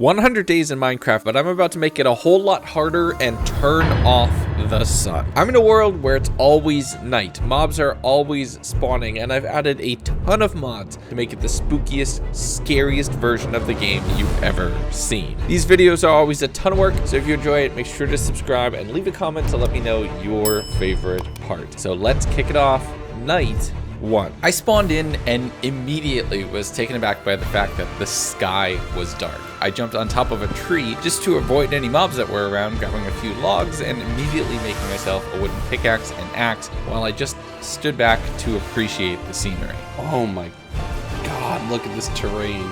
100 days in Minecraft, but I'm about to make it a whole lot harder and turn off the sun. I'm in a world where it's always night. Mobs are always spawning, and I've added a ton of mods to make it the spookiest, scariest version of the game you've ever seen. These videos are always a ton of work, so if you enjoy it, make sure to subscribe and leave a comment to let me know your favorite part. So let's kick it off. Night 1. I spawned in and immediately was taken aback by the fact that the sky was dark. I jumped on top of a tree just to avoid any mobs that were around, grabbing a few logs and immediately making myself a wooden pickaxe and axe while I just stood back to appreciate the scenery. Oh my god, look at this terrain.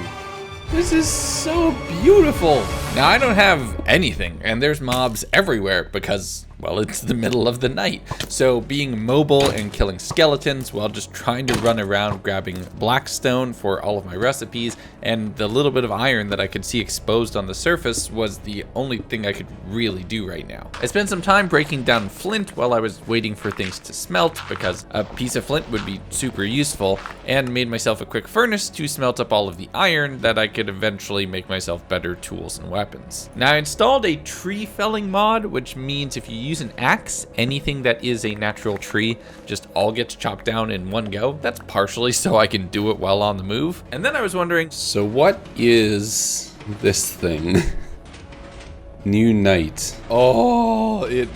This is so beautiful. Now I don't have anything and there's mobs everywhere because, well, it's the middle of the night. So being mobile and killing skeletons while just trying to run around grabbing black stone for all of my recipes and the little bit of iron that I could see exposed on the surface was the only thing I could really do right now. I spent some time breaking down flint while I was waiting for things to smelt because a piece of flint would be super useful, and made myself a quick furnace to smelt up all of the iron that I could eventually make myself better tools and weapons. Now I installed a tree felling mod, which means if you use an axe, anything that is a natural tree just all gets chopped down in one go. That's partially so I can do it while on the move. And then I was wondering, So what is this thing? New night. Oh, it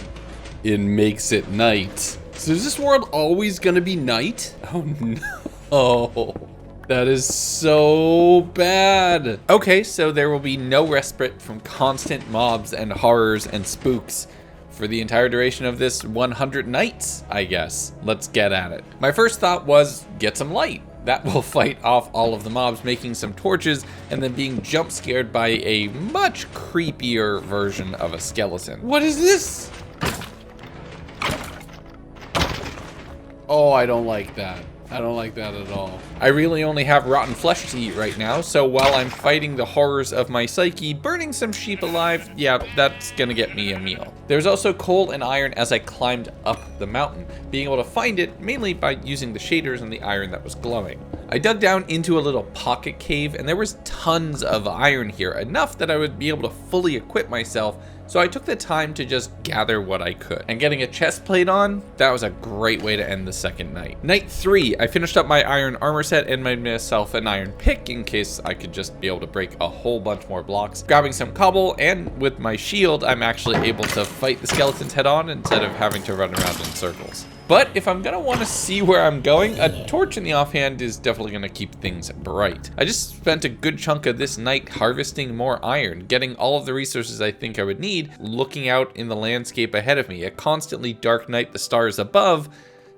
makes it night. So is this world always gonna be night? Oh no. That is so bad. Okay, so there will be no respite from constant mobs and horrors and spooks for the entire duration of this 100 nights, I guess. Let's get at it. My first thought was get some light. That will fight off all of the mobs, making some torches and then being jump scared by a much creepier version of a skeleton. What is this? Oh, I don't like that. I don't like that at all. I really only have rotten flesh to eat right now, so while I'm fighting the horrors of my psyche, burning some sheep alive, yeah, that's gonna get me a meal. There's also coal and iron as I climbed up the mountain, being able to find it mainly by using the shaders and the iron that was glowing. I dug down into a little pocket cave and there was tons of iron here, enough that I would be able to fully equip myself, so I took the time to just gather what I could. And getting a chest plate on, that was a great way to end the second night. Night 3, I finished up my iron armor set and made myself an iron pick in case I could just be able to break a whole bunch more blocks. Grabbing some cobble, and with my shield, I'm actually able to fight the skeletons head on instead of having to run around in circles. But if I'm gonna wanna see where I'm going, a torch in the offhand is definitely gonna keep things bright. I just spent a good chunk of this night harvesting more iron, getting all of the resources I think I would need, looking out in the landscape ahead of me, a constantly dark night, the stars above.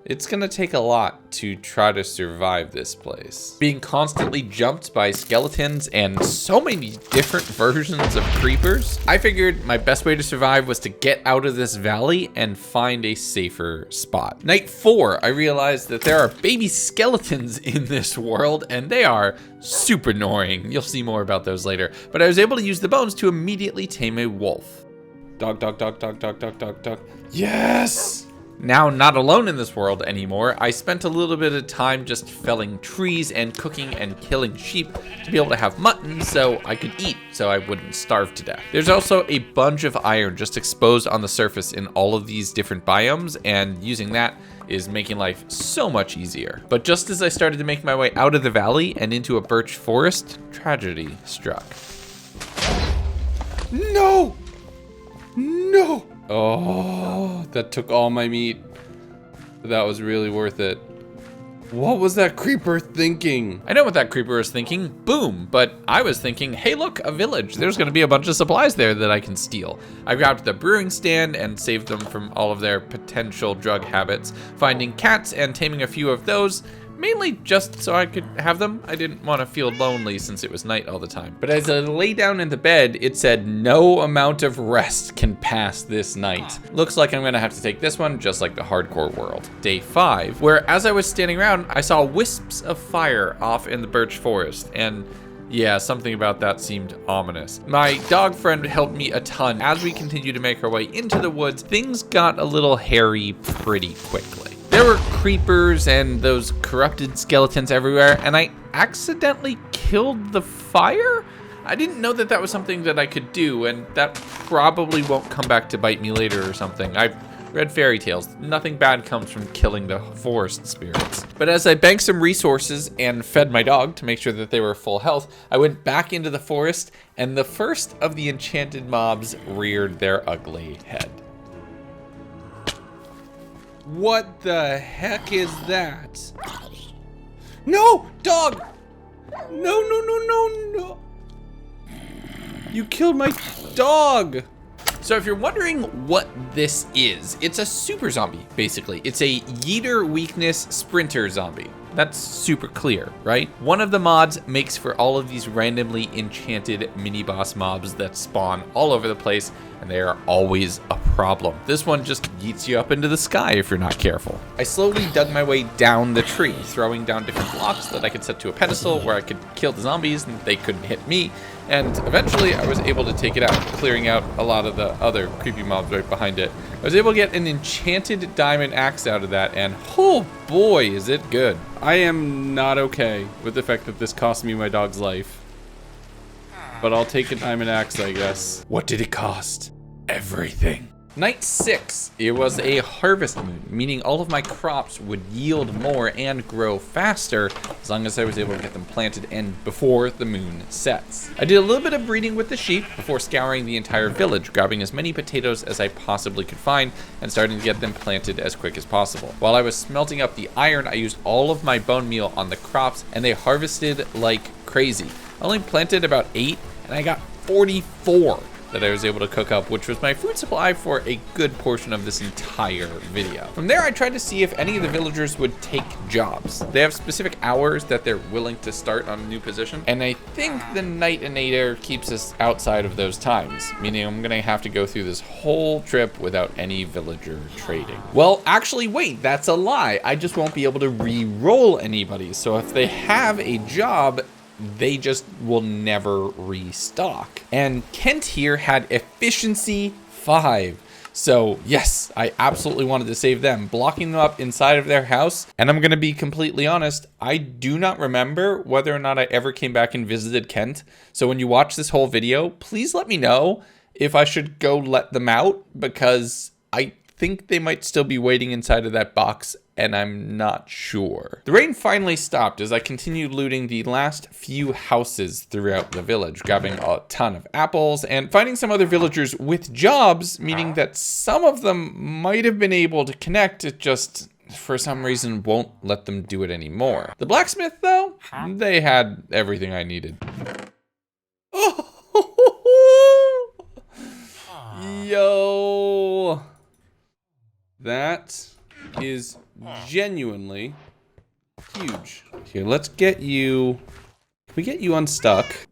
It's gonna take a lot to try to survive this place. Being constantly jumped by skeletons and so many different versions of creepers, I figured my best way to survive was to get out of this valley and find a safer spot. Night 4, I realized that there are baby skeletons in this world and they are super annoying. You'll see more about those later, but I was able to use the bones to immediately tame a wolf. Dog, dog, dog, dog, dog, dog, dog, dog. Yes! Now not alone in this world anymore, I spent a little bit of time just felling trees and cooking and killing sheep to be able to have mutton so I could eat so I wouldn't starve to death. There's also a bunch of iron just exposed on the surface in all of these different biomes, and using that is making life so much easier. But just as I started to make my way out of the valley and into a birch forest, tragedy struck. No! No! Oh, that took all my meat. That was really worth it. What was that creeper thinking? I know what that creeper was thinking, boom, but I was thinking, hey look, a village. There's gonna be a bunch of supplies there that I can steal. I grabbed the brewing stand and saved them from all of their potential drug habits, finding cats and taming a few of those, mainly just so I could have them. I didn't want to feel lonely since it was night all the time. But as I lay down in the bed, it said no amount of rest can pass this night. Looks like I'm gonna have to take this one just like the hardcore world. Day 5, where as I was standing around, I saw wisps of fire off in the birch forest, and yeah, something about that seemed ominous. My dog friend helped me a ton. As we continued to make our way into the woods, things got a little hairy pretty quickly. There were creepers and those corrupted skeletons everywhere, and I accidentally killed the fire? I didn't know that that was something that I could do, and that probably won't come back to bite me later or something. I've read fairy tales. Nothing bad comes from killing the forest spirits. But as I banked some resources and fed my dog to make sure that they were full health, I went back into the forest, and the first of the enchanted mobs reared their ugly head. What the heck is that? No, dog! No. You killed my dog. So if you're wondering what this is, it's a super zombie, basically. It's a yeeter weakness sprinter zombie. That's super clear, right? One of the mods makes for all of these randomly enchanted mini boss mobs that spawn all over the place, and they are always a problem. This one just yeets you up into the sky if you're not careful. I slowly dug my way down the tree, throwing down different blocks that I could set to a pedestal where I could kill the zombies and they couldn't hit me. And eventually I was able to take it out, clearing out a lot of the other creepy mobs right behind it. I was able to get an enchanted diamond axe out of that, and oh boy, is it good. I am not okay with the fact that this cost me my dog's life. But I'll take a diamond axe, I guess. What did it cost? Everything. Night 6, it was a harvest moon, meaning all of my crops would yield more and grow faster as long as I was able to get them planted and before the moon sets. I did a little bit of breeding with the sheep before scouring the entire village, grabbing as many potatoes as I possibly could find and starting to get them planted as quick as possible. While I was smelting up the iron, I used all of my bone meal on the crops and they harvested like crazy. I only planted about 8 and I got 44 that I was able to cook up, which was my food supply for a good portion of this entire video. From there, I tried to see if any of the villagers would take jobs. They have specific hours that they're willing to start on a new position, and I think the Night-inator keeps us outside of those times, meaning I'm gonna have to go through this whole trip without any villager trading. Well, actually, wait, that's a lie. I just won't be able to re-roll anybody, so if they have a job, they just will never restock. And Kent here had efficiency 5. So yes, I absolutely wanted to save them, blocking them up inside of their house. And I'm gonna be completely honest, I do not remember whether or not I ever came back and visited Kent. So when you watch this whole video, please let me know if I should go let them out, because I think they might still be waiting inside of that box, and I'm not sure. The rain finally stopped as I continued looting the last few houses throughout the village, grabbing a ton of apples and finding some other villagers with jobs, meaning that some of them might have been able to connect, it just for some reason won't let them do it anymore. The blacksmith though, they had everything I needed. Yo. That is genuinely huge. Here, let's get you... Can we get you unstuck?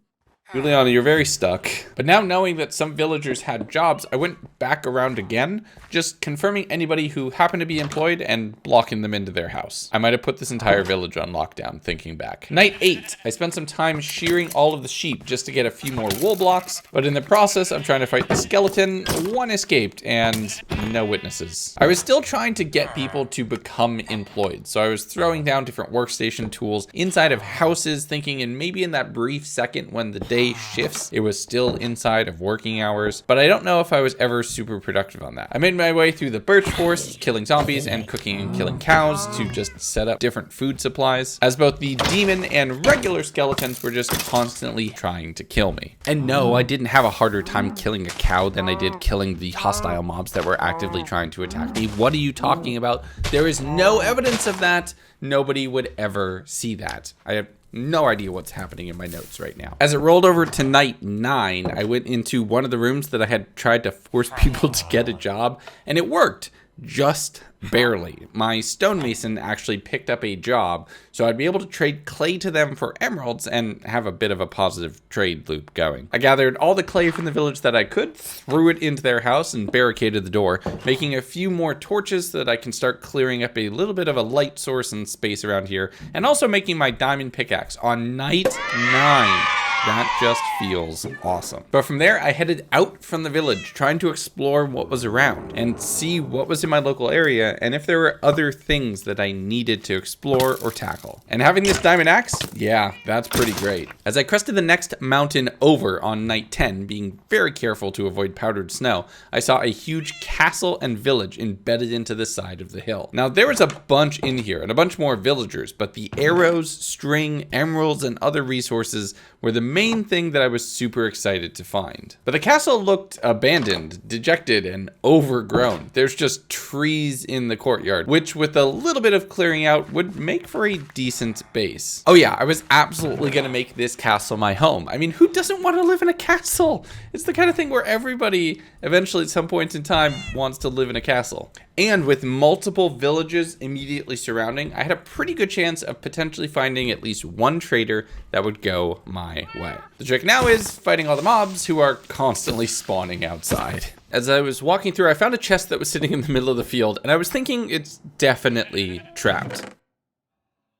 Juliana, you're very stuck. But now knowing that some villagers had jobs, I went back around again, just confirming anybody who happened to be employed and blocking them into their house. I might have put this entire village on lockdown, thinking back. Night 8, I spent some time shearing all of the sheep just to get a few more wool blocks, but in the process of trying to fight the skeleton, one escaped and no witnesses. I was still trying to get people to become employed, so I was throwing down different workstation tools inside of houses, thinking maybe in that brief second when the day shifts, it was still inside of working hours, but I don't know if I was ever super productive on that. I made my way through the birch forest, killing zombies and cooking and killing cows to just set up different food supplies, as both the demon and regular skeletons were just constantly trying to kill me. And no, I didn't have a harder time killing a cow than I did killing the hostile mobs that were actively trying to attack me. What are you talking about? There is no evidence of that. Nobody would ever see that. I have no idea what's happening in my notes right now. As it rolled over to night 9, I went into one of the rooms that I had tried to force people to get a job, and it worked. Just barely. My stonemason actually picked up a job, so I'd be able to trade clay to them for emeralds and have a bit of a positive trade loop going. I gathered all the clay from the village that I could, threw it into their house, and barricaded the door, making a few more torches so that I can start clearing up a little bit of a light source and space around here, and also making my diamond pickaxe on night 9. That just feels awesome. But from there, I headed out from the village, trying to explore what was around and see what was in my local area and if there were other things that I needed to explore or tackle. And having this diamond axe, yeah, that's pretty great. As I crested the next mountain over on night 10, being very careful to avoid powdered snow, I saw a huge castle and village embedded into the side of the hill. Now, there was a bunch in here and a bunch more villagers, but the arrows, string, emeralds, and other resources were the main thing that I was super excited to find. But the castle looked abandoned, dejected, and overgrown. There's just trees in the courtyard, which with a little bit of clearing out would make for a decent base. Oh yeah, I was absolutely gonna make this castle my home. I mean, who doesn't want to live in a castle? It's the kind of thing where everybody eventually at some point in time wants to live in a castle. And with multiple villages immediately surrounding, I had a pretty good chance of potentially finding at least one trader that would go my way. The trick now is fighting all the mobs who are constantly spawning outside. As I was walking through, I found a chest that was sitting in the middle of the field, and I was thinking it's definitely trapped.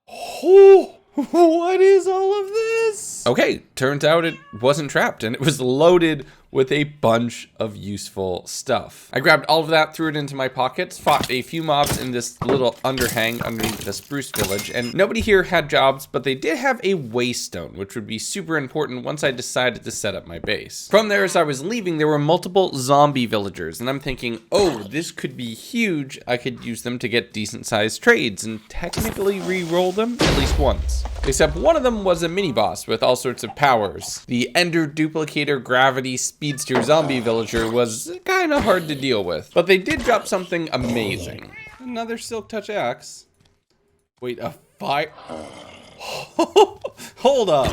Oh, what is all of this? Okay, turns out it wasn't trapped, and it was loaded with a bunch of useful stuff. I grabbed all of that, threw it into my pockets, fought a few mobs in this little underhang underneath the spruce village, and nobody here had jobs, but they did have a waystone, which would be super important once I decided to set up my base. From there, as I was leaving, there were multiple zombie villagers, and I'm thinking, oh, this could be huge. I could use them to get decent sized trades and technically re-roll them at least once. Except one of them was a mini boss with all sorts of powers. The Ender Duplicator Gravity Speedster Zombie Villager was kind of hard to deal with, but they did drop something amazing. Another Silk Touch axe. Wait, a fire? Hold up.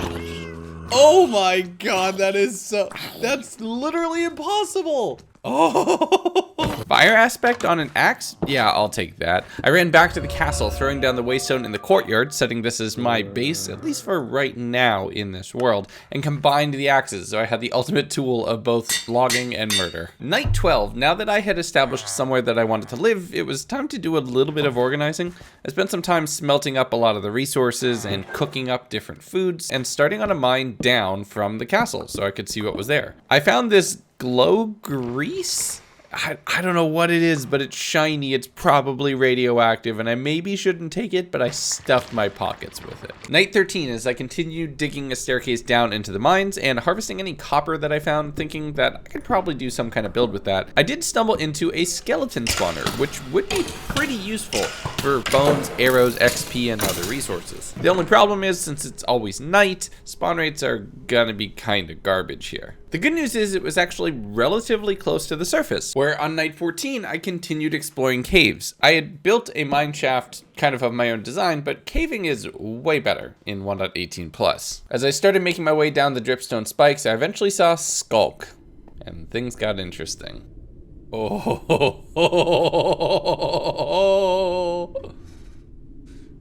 Oh my god, that's literally impossible. Oh. Fire aspect on an axe? Yeah, I'll take that. I ran back to the castle, throwing down the waystone in the courtyard, setting this as my base, at least for right now in this world, and combined the axes, so I had the ultimate tool of both logging and murder. Night 12, now that I had established somewhere that I wanted to live, it was time to do a little bit of organizing. I spent some time smelting up a lot of the resources and cooking up different foods, and starting on a mine down from the castle, so I could see what was there. I found this glow grease? I don't know what it is, but it's shiny. It's probably radioactive, and I maybe shouldn't take it, but I stuffed my pockets with it. Night 13, as I continued digging a staircase down into the mines and harvesting any copper that I found, thinking that I could probably do some kind of build with that, I did stumble into a skeleton spawner, which would be pretty useful for bones, arrows, XP, and other resources. The only problem is, since it's always night, spawn rates are gonna be kinda garbage here. The good news is it was actually relatively close to the surface, where on night 14, I continued exploring caves. I had built a mine shaft kind of my own design, but caving is way better in 1.18 plus. As I started making my way down the dripstone spikes, I eventually saw Skulk, and things got interesting. Oh,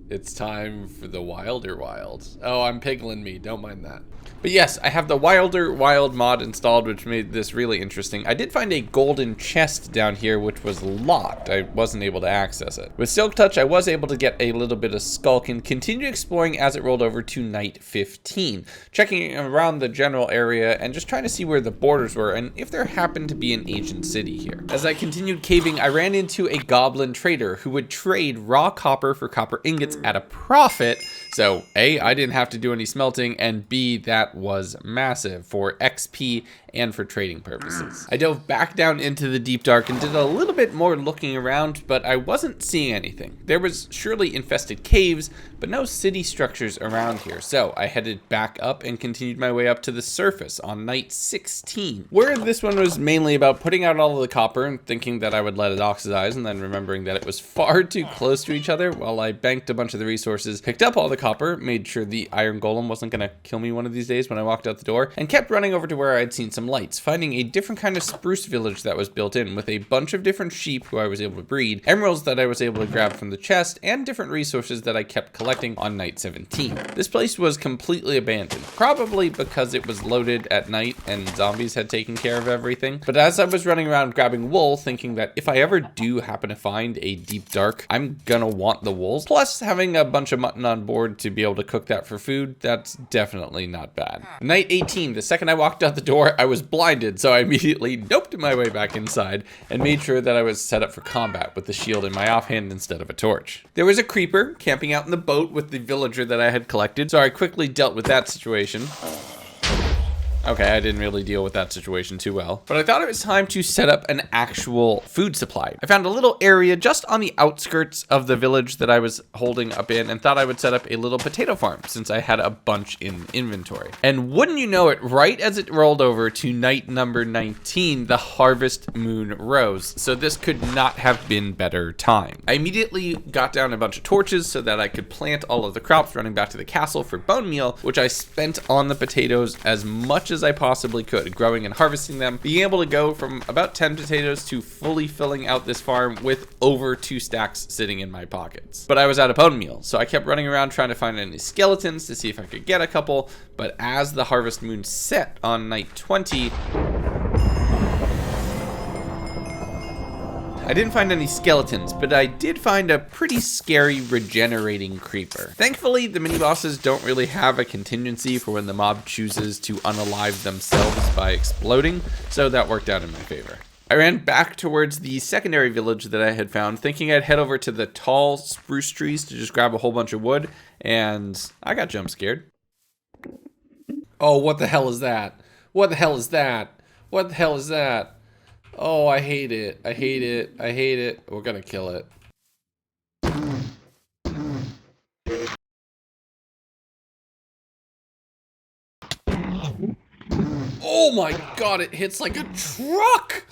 it's time for the Wilder Wild. Oh, I'm piggling me, don't mind that. But yes, I have the Wilder Wild mod installed, which made this really interesting. I did find a golden chest down here, which was locked. I wasn't able to access it. With Silk Touch, I was able to get a little bit of Skulk and continue exploring as it rolled over to night 15, checking around the general area and just trying to see where the borders were and if there happened to be an ancient city here. As I continued caving, I ran into a goblin trader who would trade raw copper for copper ingots at a profit. So A, I didn't have to do any smelting, and B, that was massive for XP and for trading purposes. I dove back down into the deep dark and did a little bit more looking around, but I wasn't seeing anything. There was surely infested caves, but no city structures around here. So I headed back up and continued my way up to the surface on night 16, where this one was mainly about putting out all of the copper and thinking that I would let it oxidize, and then remembering that it was far too close to each other while I banked a bunch of the resources, picked up all the copper, made sure the iron golem wasn't gonna kill me one of these days when I walked out the door, and kept running over to where I'd seen some lights, finding a different kind of spruce village that was built in with a bunch of different sheep who I was able to breed, emeralds that I was able to grab from the chest, and different resources that I kept collecting collecting on night 17. This place was completely abandoned, probably because it was loaded at night and zombies had taken care of everything. But as I was running around grabbing wool, thinking that if I ever do happen to find a deep dark, I'm gonna want the wool. Plus, having a bunch of mutton on board to be able to cook that for food, that's definitely not bad. Night 18, the second I walked out the door, I was blinded, so I immediately noped my way back inside and made sure that I was set up for combat with the shield in my offhand instead of a torch. There was a creeper camping out in the boat with the villager that I had collected, so I quickly dealt with that situation. Okay, I didn't really deal with that situation too well, but I thought it was time to set up an actual food supply. I found a little area just on the outskirts of the village that I was holding up in and thought I would set up a little potato farm since I had a bunch in inventory. And wouldn't you know it, right as it rolled over to night number 19, the harvest moon rose. So this could not have been better time. I immediately got down a bunch of torches so that I could plant all of the crops running back to the castle for bone meal, which I spent on the potatoes as much as I possibly could, growing and harvesting them, being able to go from about 10 potatoes to fully filling out this farm with over 2 stacks sitting in my pockets. But I was out of bone meal, so I kept running around trying to find any skeletons to see if I could get a couple, but as the harvest moon set on night 20, I didn't find any skeletons, but I did find a pretty scary regenerating creeper. Thankfully, the mini-bosses don't really have a contingency for when the mob chooses to unalive themselves by exploding, so that worked out in my favor. I ran back towards the secondary village that I had found, thinking I'd head over to the tall spruce trees to just grab a whole bunch of wood, and I got jump scared. Oh, what the hell is that? What the hell is that? What the hell is that? Oh, I hate it. I hate it. I hate it. We're gonna kill it. Oh my god, it hits like a truck!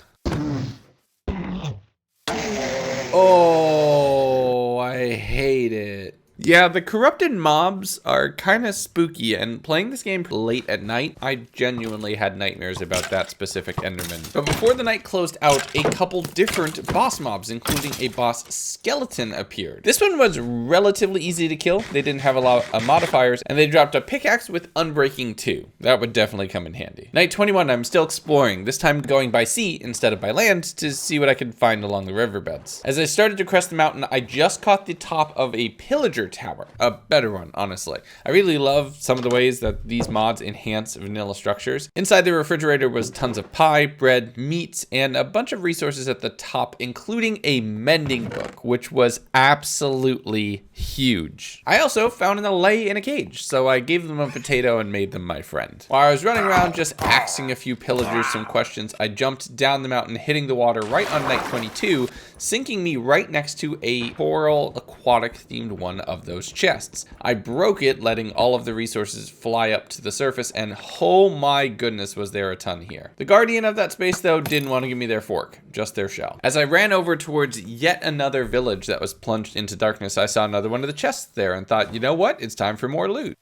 Oh, I hate it. Yeah, the corrupted mobs are kind of spooky, and playing this game late at night, I genuinely had nightmares about that specific Enderman. But before the night closed out, a couple different boss mobs, including a boss skeleton, appeared. This one was relatively easy to kill. They didn't have a lot of modifiers, and they dropped a pickaxe with unbreaking 2. That would definitely come in handy. Night 21, I'm still exploring, this time going by sea instead of by land to see what I could find along the riverbeds. As I started to crest the mountain, I just caught the top of a pillager tower, a better one, honestly. I really love some of the ways that these mods enhance vanilla structures. Inside the refrigerator was tons of pie, bread, meats, and a bunch of resources at the top, including a mending book, which was absolutely huge. I also found an allay in a cage, so I gave them a potato and made them my friend. While I was running around just asking a few pillagers some questions, I jumped down the mountain, hitting the water right on night 22, sinking me right next to a coral aquatic themed one of those chests. I broke it, letting all of the resources fly up to the surface, and oh my goodness was there a ton here. The guardian of that space though didn't want to give me their fork, just their shell. As I ran over towards yet another village that was plunged into darkness, I saw another one of the chests there and thought, you know what, it's time for more loot.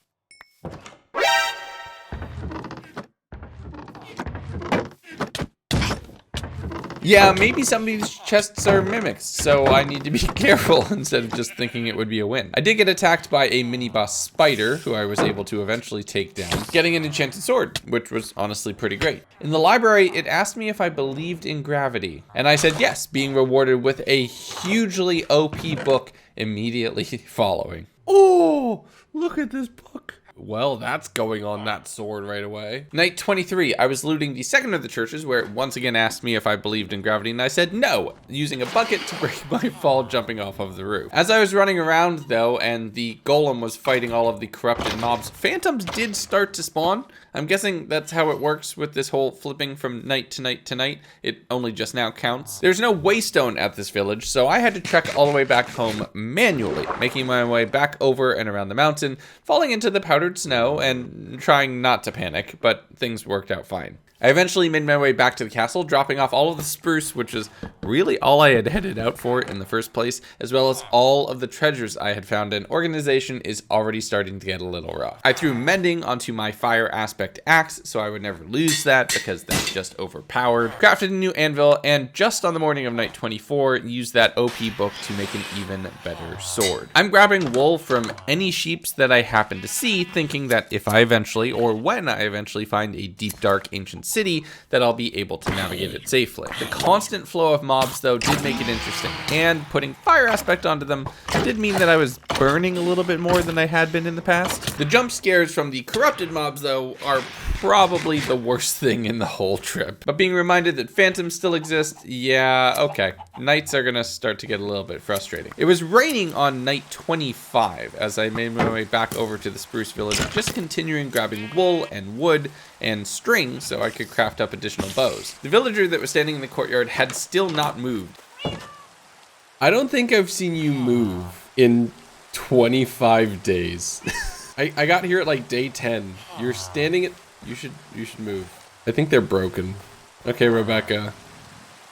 Yeah, maybe some of these chests are mimics, so I need to be careful instead of just thinking it would be a win. I did get attacked by a mini-boss spider, who I was able to eventually take down, getting an enchanted sword, which was honestly pretty great. In the library, it asked me if I believed in gravity, and I said yes, being rewarded with a hugely OP book immediately following. Oh, look at this book. Well, that's going on that sword right away. Night 23, I was looting the second of the churches where it once again asked me if I believed in gravity, and I said no, using a bucket to break my fall jumping off of the roof. As I was running around though, and the golem was fighting all of the corrupted mobs, phantoms did start to spawn. I'm guessing that's how it works with this whole flipping from night to night to night. It only just now counts. There's no waystone at this village, so I had to trek all the way back home manually, making my way back over and around the mountain, falling into the powdered snow and trying not to panic, but things worked out fine. I eventually made my way back to the castle, dropping off all of the spruce, which is really all I had headed out for in the first place, as well as all of the treasures I had found, and organization is already starting to get a little rough. I threw mending onto my fire aspect axe, so I would never lose that, because that's just overpowered. Crafted a new anvil, and just on the morning of night 24, used that OP book to make an even better sword. I'm grabbing wool from any sheeps that I happen to see, thinking that if I eventually, or when I eventually find a deep, dark, ancient city, that I'll be able to navigate it safely. The constant flow of mobs, though, did make it interesting, and putting fire aspect onto them did mean that I was burning a little bit more than I had been in the past. The jump scares from the corrupted mobs, though, are probably the worst thing in the whole trip. But being reminded that phantoms still exist, yeah, okay. Nights are gonna start to get a little bit frustrating. It was raining on night 25 as I made my way back over to the spruce village, just continuing grabbing wool and wood and string so I could craft up additional bows. The villager that was standing in the courtyard had still not moved. I don't think I've seen you move in 25 days. I got here at like day 10. You're standing at... You should move. I think they're broken. Okay, Rebecca.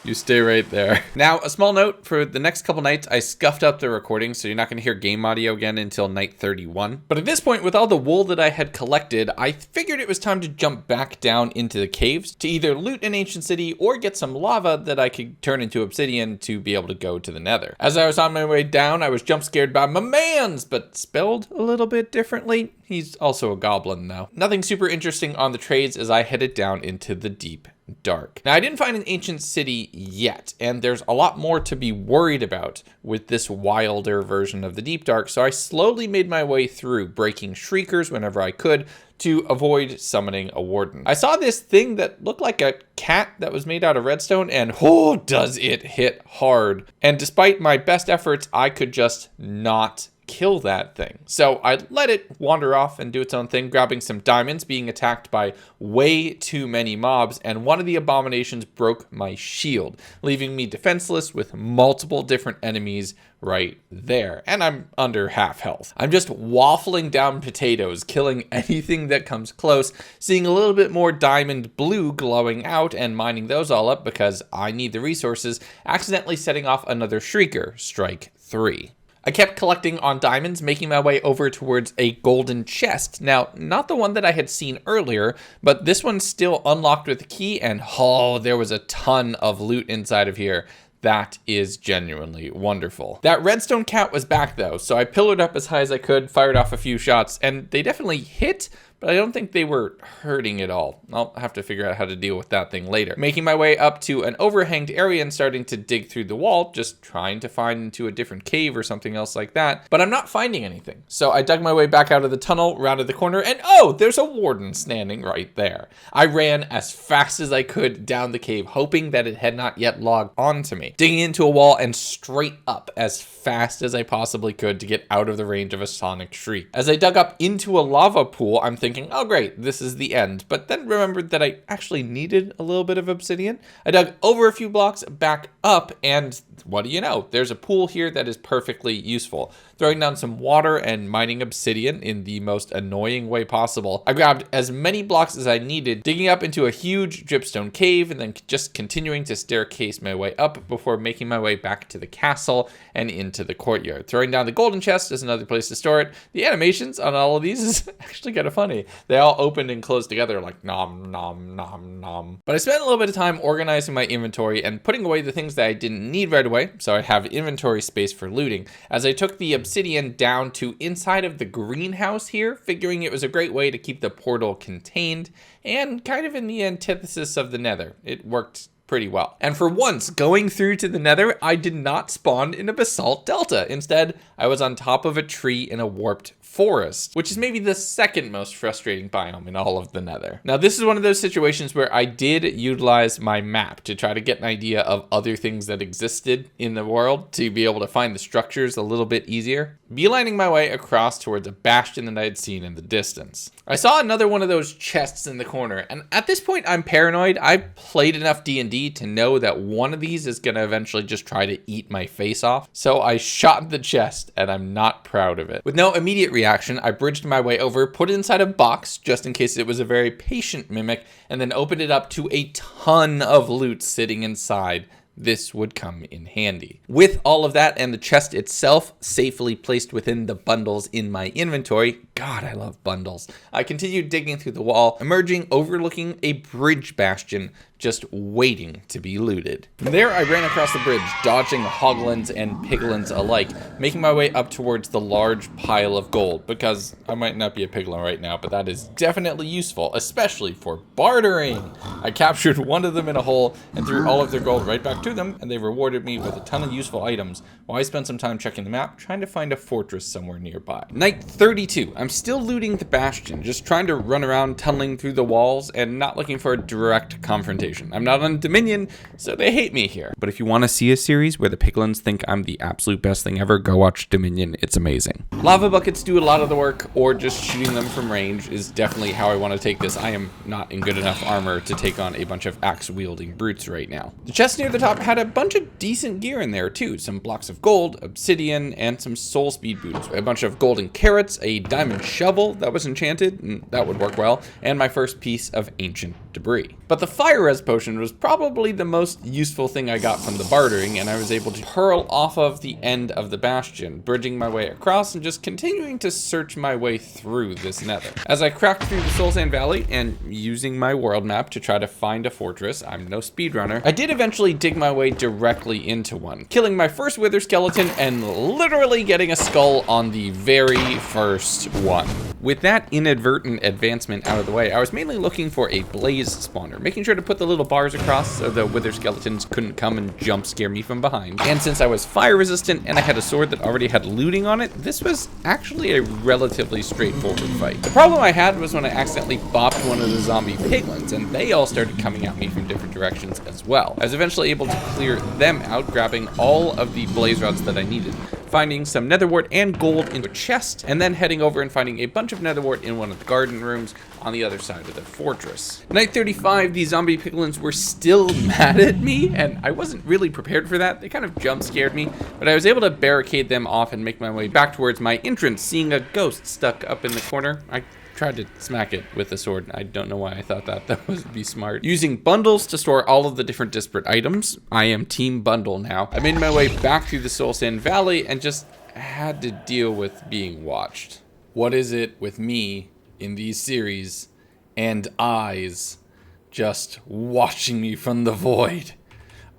You stay right there. Now, a small note, for the next couple nights, I scuffed up the recording, so you're not going to hear game audio again until night 31. But at this point, with all the wool that I had collected, I figured it was time to jump back down into the caves to either loot an ancient city or get some lava that I could turn into obsidian to be able to go to the nether. As I was on my way down, I was jump scared by my mans, but spelled a little bit differently. He's also a goblin, though. Nothing super interesting on the trades as I headed down into the deep dark. Now, I didn't find an ancient city yet, and there's a lot more to be worried about with this wilder version of the deep dark, so I slowly made my way through, breaking shriekers whenever I could to avoid summoning a warden. I saw this thing that looked like a cat that was made out of redstone, and oh, does it hit hard. And despite my best efforts, I could just not kill that thing. So I let it wander off and do its own thing, grabbing some diamonds, being attacked by way too many mobs, and one of the abominations broke my shield, leaving me defenseless with multiple different enemies right there. And I'm under half health. I'm just waffling down potatoes, killing anything that comes close, seeing a little bit more diamond blue glowing out and mining those all up because I need the resources, accidentally setting off another shrieker, strike 3. I kept collecting on diamonds, making my way over towards a golden chest. Now, not the one that I had seen earlier, but this one's still unlocked with a key, and oh, there was a ton of loot inside of here. That is genuinely wonderful. That redstone cat was back though, so I pillared up as high as I could, fired off a few shots, and they definitely hit, but I don't think they were hurting at all. I'll have to figure out how to deal with that thing later. Making my way up to an overhanged area and starting to dig through the wall, just trying to find into a different cave or something else like that, but I'm not finding anything. So I dug my way back out of the tunnel, rounded the corner, and oh, there's a warden standing right there. I ran as fast as I could down the cave, hoping that it had not yet logged onto me, digging into a wall and straight up as fast as I possibly could to get out of the range of a sonic shriek. As I dug up into a lava pool, I'm thinking, oh great, this is the end. But then remembered that I actually needed a little bit of obsidian. I dug over a few blocks, back up, and what do you know? There's a pool here that is perfectly useful. Throwing down some water and mining obsidian in the most annoying way possible, I grabbed as many blocks as I needed, digging up into a huge dripstone cave, and then just continuing to staircase my way up before making my way back to the castle and into the courtyard. Throwing down the golden chest is another place to store it. The animations on all of these is actually kind of funny. They all opened and closed together like nom, nom, nom, nom. But I spent a little bit of time organizing my inventory and putting away the things that I didn't need right away, so I'd have inventory space for looting, as I took the obsidian down to inside of the greenhouse here, figuring it was a great way to keep the portal contained and kind of in the antithesis of the nether. It worked pretty well. And for once, going through to the nether, I did not spawn in a basalt delta. Instead, I was on top of a tree in a warped forest, which is maybe the second most frustrating biome in all of the nether. Now, this is one of those situations where I did utilize my map to try to get an idea of other things that existed in the world to be able to find the structures a little bit easier. Beelining my way across towards a bastion that I had seen in the distance. I saw another one of those chests in the corner, and at this point I'm paranoid. I've played enough D&D to know that one of these is going to eventually just try to eat my face off. So I shot the chest, and I'm not proud of it. With no immediate reaction, I bridged my way over, put it inside a box just in case it was a very patient mimic, and then opened it up to a ton of loot sitting inside this would come in handy. With all of that and the chest itself safely placed within the bundles in my inventory, God, I love bundles, I continued digging through the wall, emerging overlooking a bridge bastion just waiting to be looted. From there, I ran across the bridge, dodging hoglins and piglins alike, making my way up towards the large pile of gold, because I might not be a piglin right now, but that is definitely useful, especially for bartering. I captured one of them in a hole and threw all of their gold right back to them, and they rewarded me with a ton of useful items, while I spent some time checking the map, trying to find a fortress somewhere nearby. Night 32. I'm still looting the bastion, just trying to run around tunneling through the walls and not looking for a direct confrontation. I'm not on Dominion, so they hate me here. But if you want to see a series where the piglins think I'm the absolute best thing ever, go watch Dominion. It's amazing. Lava buckets do a lot of the work, or just shooting them from range is definitely how I want to take this. I am not in good enough armor to take on a bunch of axe-wielding brutes right now. The chest near the top had a bunch of decent gear in there too. Some blocks of gold, obsidian, and some soul speed boots. A bunch of golden carrots, a diamond shovel that was enchanted, and that would work well, and my first piece of ancient debris. But the fire res potion was probably the most useful thing I got from the bartering, and I was able to hurl off of the end of the bastion, bridging my way across and just continuing to search my way through this nether. As I cracked through the Soul Sand Valley and using my world map to try to find a fortress, I'm no speedrunner, I did eventually dig my way directly into one, killing my first wither skeleton and literally getting a skull on the very first one. With that inadvertent advancement out of the way, I was mainly looking for a blaze spawner, making sure to put the little bars across so the wither skeletons couldn't come and jump scare me from behind. And since I was fire resistant and I had a sword that already had looting on it, this was actually a relatively straightforward fight. The problem I had was when I accidentally bopped one of the zombie piglins, and they all started coming at me from different directions as well. I was eventually able to clear them out, grabbing all of the blaze rods that I needed, finding some netherwort and gold in a chest, and then heading over and finding a bunch of netherwort in one of the garden rooms on the other side of the fortress. Night 35, the zombie piglins were still mad at me, and I wasn't really prepared for that. They kind of jump scared me, but I was able to barricade them off and make my way back towards my entrance, seeing a ghost stuck up in the corner. I tried to smack it with a sword. I don't know why I thought that would be smart. Using bundles to store all of the different disparate items. I am team bundle now. I made my way back through the Soul Sand Valley and just had to deal with being watched. What is it with me in these series and eyes just watching me from the void?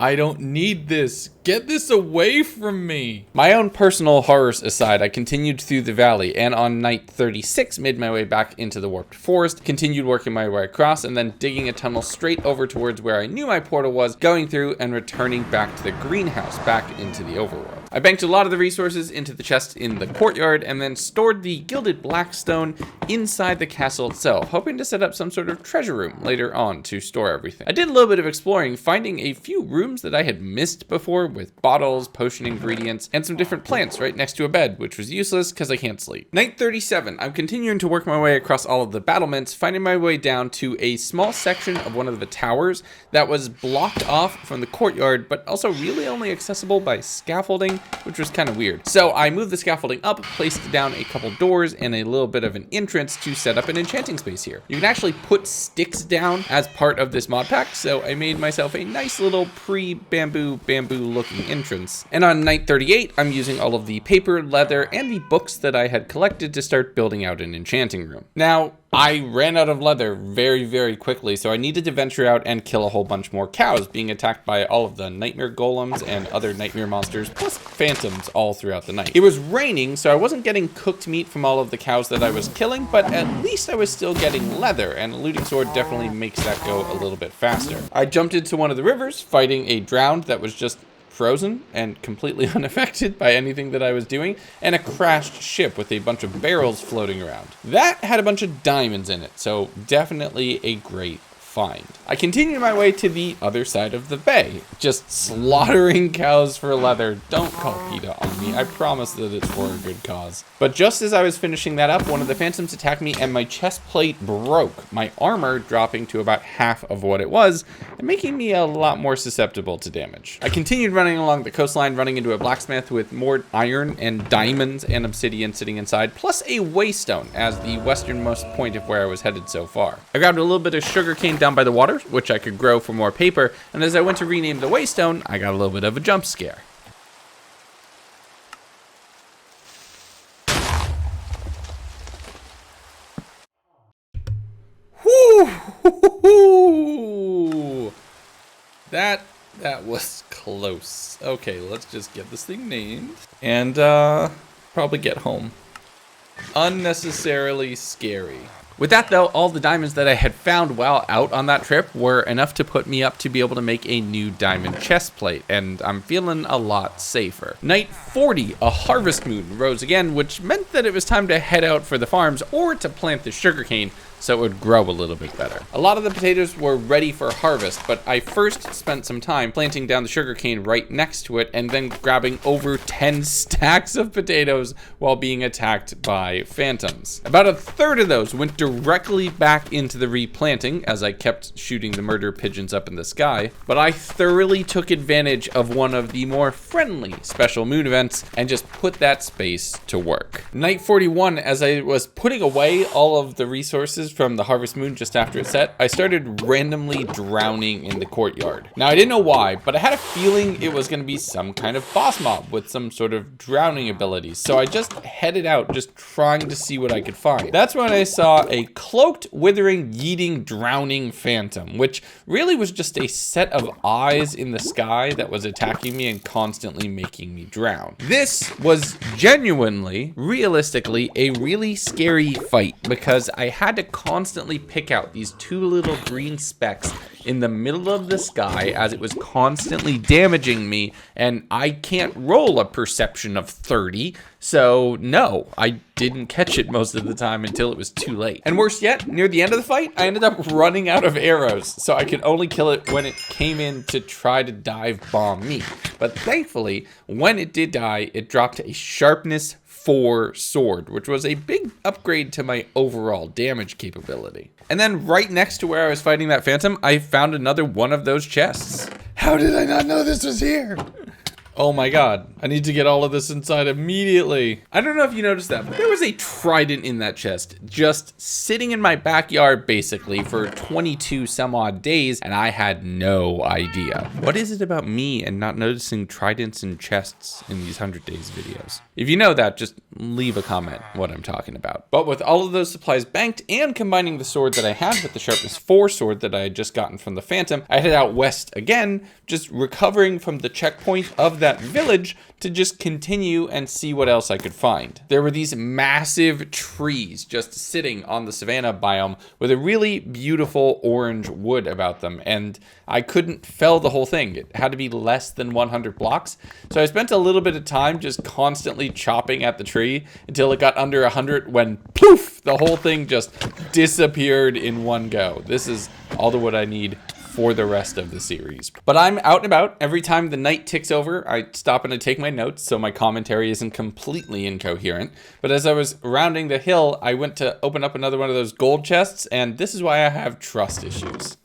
I don't need this. Get this away from me. My own personal horrors aside, I continued through the valley, and on night 36 made my way back into the warped forest, continued working my way across, and then digging a tunnel straight over towards where I knew my portal was, going through and returning back to the greenhouse, back into the overworld. I banked a lot of the resources into the chest in the courtyard, and then stored the gilded blackstone inside the castle itself, hoping to set up some sort of treasure room later on to store everything. I did a little bit of exploring, finding a few rooms that I had missed before, with bottles, potion ingredients, and some different plants right next to a bed, which was useless because I can't sleep. Night 37, I'm continuing to work my way across all of the battlements, finding my way down to a small section of one of the towers that was blocked off from the courtyard, but also really only accessible by scaffolding, which was kind of weird. So I moved the scaffolding up, placed down a couple doors and a little bit of an entrance to set up an enchanting space here. You can actually put sticks down as part of this mod pack, so I made myself a nice little pre-bamboo looking entrance. And on night 38, I'm using all of the paper, leather, and the books that I had collected to start building out an enchanting room. Now, I ran out of leather very, very quickly, so I needed to venture out and kill a whole bunch more cows, being attacked by all of the nightmare golems and other nightmare monsters, plus phantoms all throughout the night. It was raining, so I wasn't getting cooked meat from all of the cows that I was killing, but at least I was still getting leather, and a looting sword definitely makes that go a little bit faster. I jumped into one of the rivers, fighting a drowned that was just frozen and completely unaffected by anything that I was doing, and a crashed ship with a bunch of barrels floating around. That had a bunch of diamonds in it, so definitely a great find. I continued my way to the other side of the bay, just slaughtering cows for leather. Don't call PETA on me. I promise that it's for a good cause. But just as I was finishing that up, one of the phantoms attacked me and my chest plate broke, my armor dropping to about half of what it was and making me a lot more susceptible to damage. I continued running along the coastline, running into a blacksmith with more iron and diamonds and obsidian sitting inside, plus a waystone as the westernmost point of where I was headed so far. I grabbed a little bit of sugarcane down by the water, which I could grow for more paper, and as I went to rename the waystone, I got a little bit of a jump scare. Whoo! That was close. Okay, let's just get this thing named and probably get home. Unnecessarily scary. With that though, all the diamonds that I had found while out on that trip were enough to put me up to be able to make a new diamond chest plate, and I'm feeling a lot safer. Night 40, a harvest moon rose again, which meant that it was time to head out for the farms or to plant the sugarcane so it would grow a little bit better. A lot of the potatoes were ready for harvest, but I first spent some time planting down the sugarcane right next to it and then grabbing over 10 stacks of potatoes while being attacked by phantoms. About a third of those went directly back into the replanting as I kept shooting the murder pigeons up in the sky, but I thoroughly took advantage of one of the more friendly special moon events and just put that space to work. Night 41, as I was putting away all of the resources from the harvest moon just after it set, I started randomly drowning in the courtyard. Now I didn't know why, but I had a feeling it was going to be some kind of boss mob with some sort of drowning abilities, so I just headed out just trying to see what I could find. That's when I saw a cloaked, withering, yeeting, drowning phantom, which really was just a set of eyes in the sky that was attacking me and constantly making me drown. This was genuinely, realistically, a really scary fight because I had to constantly pick out these two little green specks in the middle of the sky as it was constantly damaging me, and I can't roll a perception of 30, so no, I didn't catch it most of the time until it was too late. And worse yet, near the end of the fight, I ended up running out of arrows, so I could only kill it when it came in to try to dive bomb me. But thankfully, when it did die, it dropped a sharpness 4 sword, which was a big upgrade to my overall damage capability. And then right next to where I was fighting that phantom, I found another one of those chests. How did I not know this was here? Oh my god, I need to get all of this inside immediately. I don't know if you noticed that, but there was a trident in that chest, just sitting in my backyard basically for 22 some odd days, and I had no idea. What is it about me and not noticing tridents in chests in these 100 days videos? If you know that, just leave a comment what I'm talking about. But with all of those supplies banked and combining the sword that I had with the sharpness 4 sword that I had just gotten from the phantom, I headed out west again, just recovering from the checkpoint of that village to just continue and see what else I could find. There were these massive trees just sitting on the savanna biome with a really beautiful orange wood about them, and I couldn't fell the whole thing. It had to be less than 100 blocks, so I spent a little bit of time just constantly chopping at the tree until it got under 100 when poof, the whole thing just disappeared in one go. This is all the wood I need for the rest of the series. But I'm out and about. Every time the night ticks over, I stop and I take my notes so my commentary isn't completely incoherent. But as I was rounding the hill, I went to open up another one of those gold chests, and this is why I have trust issues.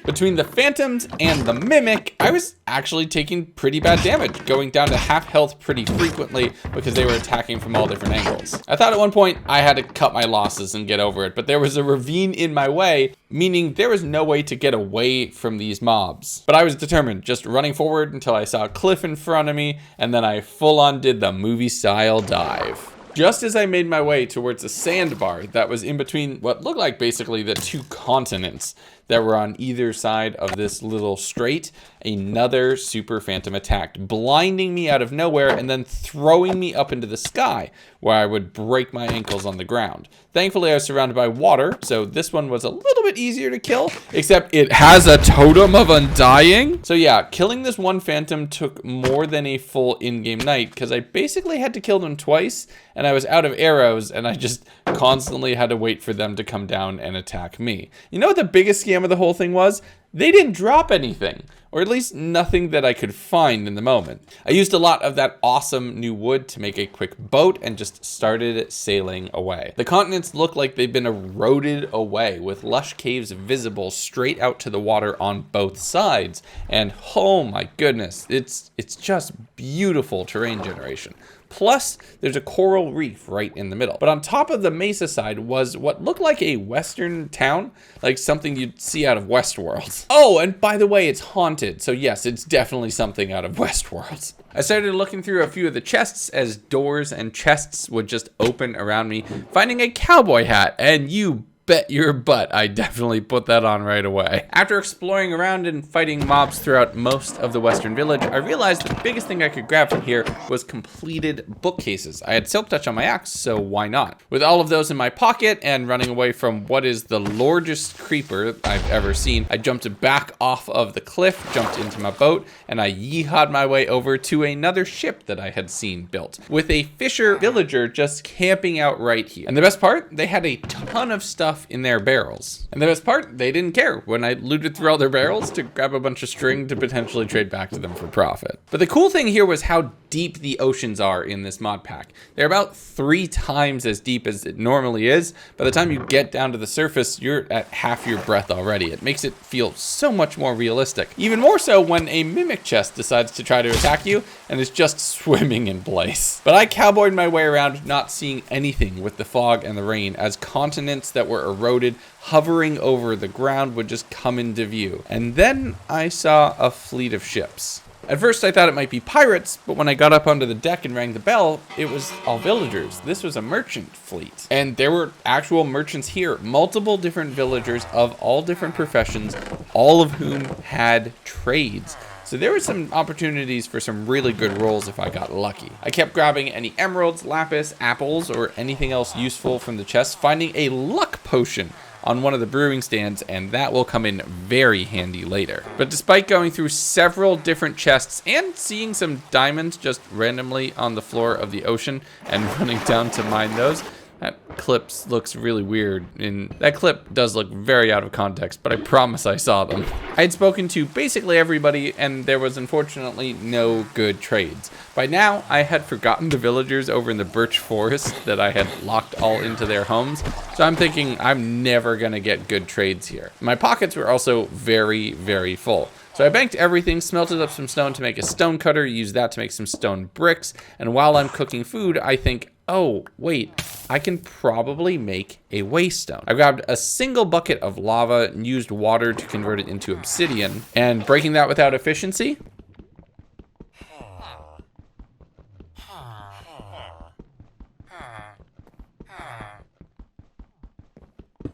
Between the phantoms and the mimic, I was actually taking pretty bad damage, going down to half health pretty frequently because they were attacking from all different angles. I thought at one point I had to cut my losses and get over it, but there was a ravine in my way, meaning there was no way to get away from these mobs. But I was determined, just running forward until I saw a cliff in front of me, and then I full on did the movie style dive. Just as I made my way towards a sandbar that was in between what looked like basically the two continents that were on either side of this little strait, another super phantom attacked, blinding me out of nowhere and then throwing me up into the sky where I would break my ankles on the ground. Thankfully, I was surrounded by water, so this one was a little bit easier to kill, except it has a totem of undying. So yeah, killing this one phantom took more than a full in-game night because I basically had to kill them twice and I was out of arrows and I just constantly had to wait for them to come down and attack me. You know what the biggest scam of the whole thing was? They didn't drop anything, or at least nothing that I could find in the moment. I used a lot of that awesome new wood to make a quick boat and just started sailing away. The continents look like they've been eroded away with lush caves visible straight out to the water on both sides. And oh my goodness, it's just beautiful terrain generation. Plus, there's a coral reef right in the middle. But on top of the mesa side was what looked like a western town, like something you'd see out of Westworld. Oh, and by the way, it's haunted. So yes, it's definitely something out of Westworld. I started looking through a few of the chests as doors and chests would just open around me, finding a cowboy hat, and you bet your butt I definitely put that on right away. After exploring around and fighting mobs throughout most of the western village, I realized the biggest thing I could grab from here was completed bookcases. I had Silk Touch on my axe, so why not? With all of those in my pocket and running away from what is the largest creeper I've ever seen, I jumped back off of the cliff, jumped into my boat, and I yeehawed my way over to another ship that I had seen built, with a fisher villager just camping out right here. And the best part, they had a ton of stuff in their barrels. And the best part, they didn't care when I looted through all their barrels to grab a bunch of string to potentially trade back to them for profit. But the cool thing here was how deep the oceans are in this mod pack. They're about 3 times as deep as it normally is. By the time you get down to the surface, you're at half your breath already. It makes it feel so much more realistic. Even more so when a mimic chest decides to try to attack you and is just swimming in place. But I cowboyed my way around, not seeing anything with the fog and the rain, as continents that were eroded, hovering over the ground, would just come into view. And then I saw a fleet of ships. At first I thought it might be pirates, but when I got up onto the deck and rang the bell, it was all villagers. This was a merchant fleet. And there were actual merchants here, multiple different villagers of all different professions, all of whom had trades. So there were some opportunities for some really good rolls if I got lucky. I kept grabbing any emeralds, lapis, apples, or anything else useful from the chest, finding a luck potion on one of the brewing stands, and that will come in very handy later. But despite going through several different chests and seeing some diamonds just randomly on the floor of the ocean and running down to mine those, that clip looks really weird, and that clip does look very out of context, but I promise I saw them. I had spoken to basically everybody, and there was unfortunately no good trades. By now, I had forgotten the villagers over in the birch forest that I had locked all into their homes, so I'm thinking I'm never gonna get good trades here. My pockets were also very, very full. So I banked everything, smelted up some stone to make a stone cutter, used that to make some stone bricks, and while I'm cooking food, I think, oh, wait, I can probably make a waystone. I grabbed a single bucket of lava and used water to convert it into obsidian, and breaking that without efficiency,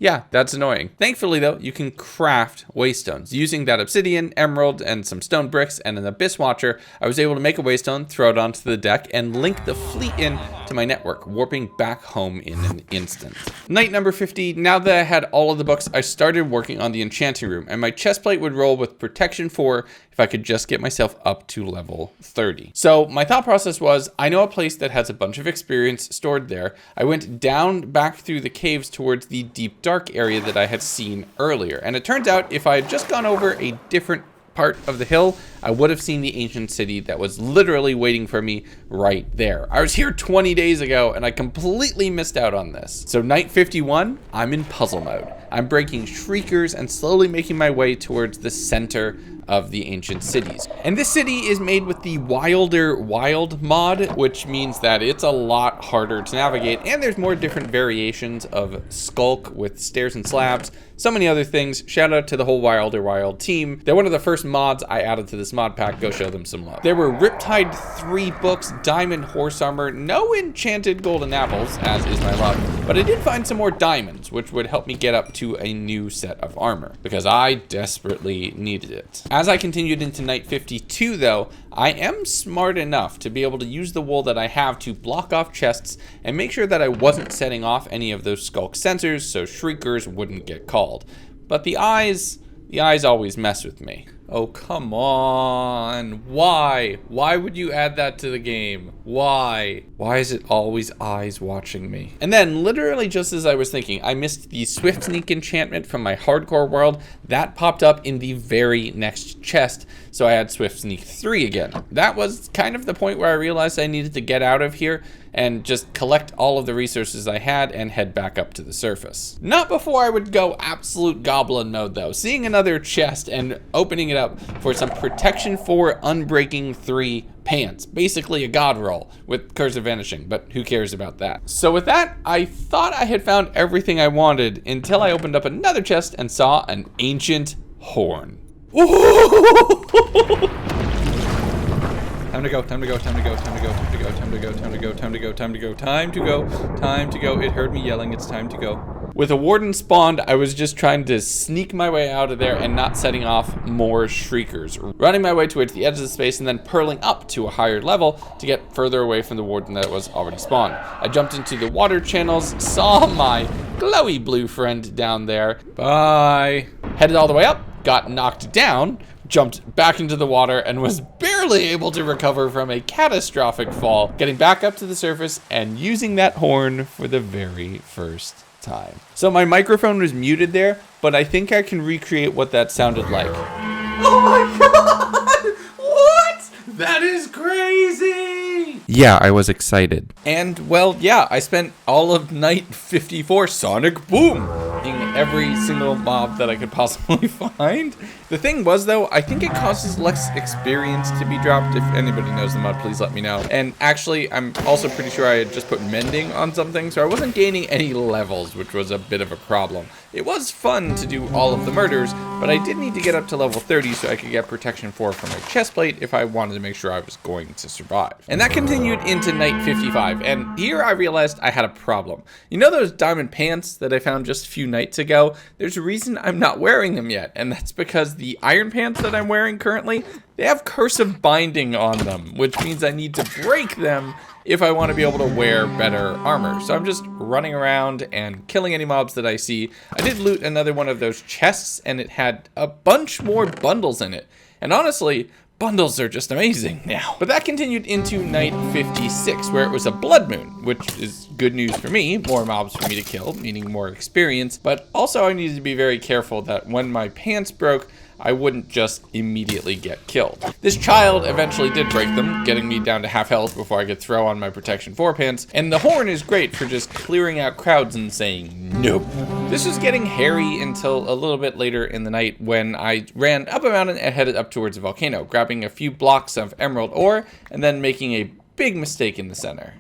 yeah, that's annoying. Thankfully though, you can craft waystones. Using that obsidian, emerald, and some stone bricks and an abyss watcher, I was able to make a waystone, throw it onto the deck, and link the fleet in to my network, warping back home in an instant. Night number 50, now that I had all of the books, I started working on the enchanting room, and my chestplate would roll with protection 4 if I could just get myself up to level 30. So my thought process was, I know a place that has a bunch of experience stored there. I went down back through the caves towards the deep dark area that I had seen earlier. And it turns out if I had just gone over a different part of the hill, I would have seen the ancient city that was literally waiting for me right there. I was here 20 days ago and I completely missed out on this. So night 51, I'm in puzzle mode. I'm breaking shriekers and slowly making my way towards the center of the ancient cities. And this city is made with the Wilder Wild mod, which means that it's a lot harder to navigate, and there's more different variations of Skulk with stairs and slabs, so many other things. Shout out to the whole Wilder Wild team. They're one of the first mods I added to this mod pack. Go show them some love. There were Riptide 3 books, diamond horse armor, no enchanted golden apples, as is my luck, but I did find some more diamonds, which would help me get up to a new set of armor, because I desperately needed it. As I continued into night 52 though, I am smart enough to be able to use the wool that I have to block off chests and make sure that I wasn't setting off any of those Skulk sensors so shriekers wouldn't get called. But the eyes always mess with me. Oh, come on. Why? Why would you add that to the game? Why? Why is it always eyes watching me? And then, literally just as I was thinking, I missed the Swift Sneak enchantment from my hardcore world. That popped up in the very next chest, so I had Swift Sneak 3 again. That was kind of the point where I realized I needed to get out of here and just collect all of the resources I had and head back up to the surface. Not before I would go absolute goblin mode though. Seeing another chest and opening it up up for some Protection 4 Unbreaking 3 pants. Basically a god roll with Curse of Vanishing, but who cares about that? So with that, I thought I had found everything I wanted until I opened up another chest and saw an ancient horn. Time to go, time to go, time to go, time to go, time to go, time to go, time to go, time to go, time to go, time to go, time to go. It heard me yelling, it's time to go. With a warden spawned, I was just trying to sneak my way out of there and not setting off more shriekers. Running my way towards the edge of the space and then purling up to a higher level to get further away from the warden that was already spawned. I jumped into the water channels, saw my glowy blue friend down there. Bye. Headed all the way up, got knocked down, jumped back into the water, and was barely able to recover from a catastrophic fall, getting back up to the surface and using that horn for the very first time. So my microphone was muted there, but I think I can recreate what that sounded like. Oh my god! What? That is crazy! Yeah, I was excited. And, well, yeah, I spent all of night 54 Sonic Boom in every single mob that I could possibly find. The thing was, though, I think it causes less experience to be dropped. If anybody knows the mod, please let me know. And actually, I'm also pretty sure I had just put mending on something, so I wasn't gaining any levels, which was a bit of a problem. It was fun to do all of the murders, but I did need to get up to level 30 so I could get Protection 4 for my chestplate if I wanted to make sure I was going to survive. And that continued into night 55, and here I realized I had a problem. You know those diamond pants that I found just a few nights ago? There's a reason I'm not wearing them yet, and that's because the iron pants that I'm wearing currently, they have cursive binding on them, which means I need to break them if I want to be able to wear better armor. So I'm just running around and killing any mobs that I see. I did loot another one of those chests, and it had a bunch more bundles in it. And honestly, bundles are just amazing now. But that continued into night 56, where it was a blood moon, which is good news for me. More mobs for me to kill, meaning more experience. But also I needed to be very careful that when my pants broke, I wouldn't just immediately get killed. This child eventually did break them, getting me down to half health before I could throw on my Protection 4 pants, and the horn is great for just clearing out crowds and saying nope. This was getting hairy until a little bit later in the night when I ran up a mountain and headed up towards a volcano, grabbing a few blocks of emerald ore and then making a big mistake in the center.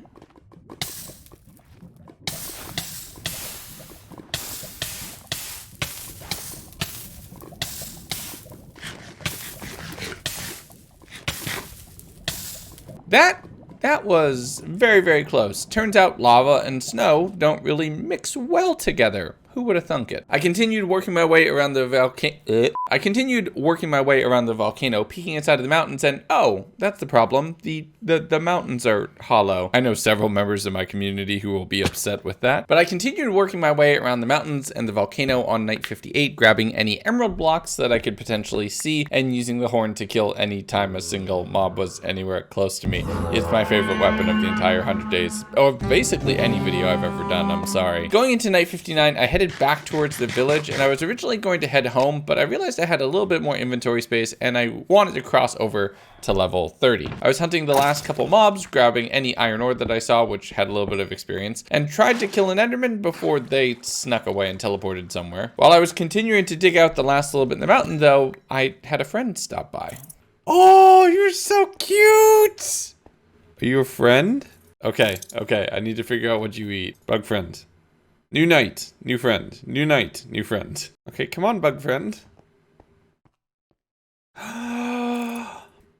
That was very, very close. Turns out lava and snow don't really mix well together. Who would have thunk it? I continued working my way around the volcano, peeking inside of the mountains, and oh, that's the problem. The mountains are hollow. I know several members of my community who will be upset with that, but I continued working my way around the mountains and the volcano on night 58, grabbing any emerald blocks that I could potentially see and using the horn to kill any time a single mob was anywhere close to me. It's my favorite weapon of the entire 100 days, or basically any video I've ever done, I'm sorry. Going into night 59, I headed back towards the village, and I was originally going to head home, but I realized I had a little bit more inventory space and I wanted to cross over to level 30. I was hunting the last couple mobs, grabbing any iron ore that I saw, which had a little bit of experience, and tried to kill an enderman before they snuck away and teleported somewhere. While I was continuing to dig out the last little bit in the mountain, though, I had a friend stop by. Oh, you're so cute! Are you a friend? Okay, I need to figure out what you eat. Bug friend. New night, new friend. New night, new friend. Okay, come on, bug friend.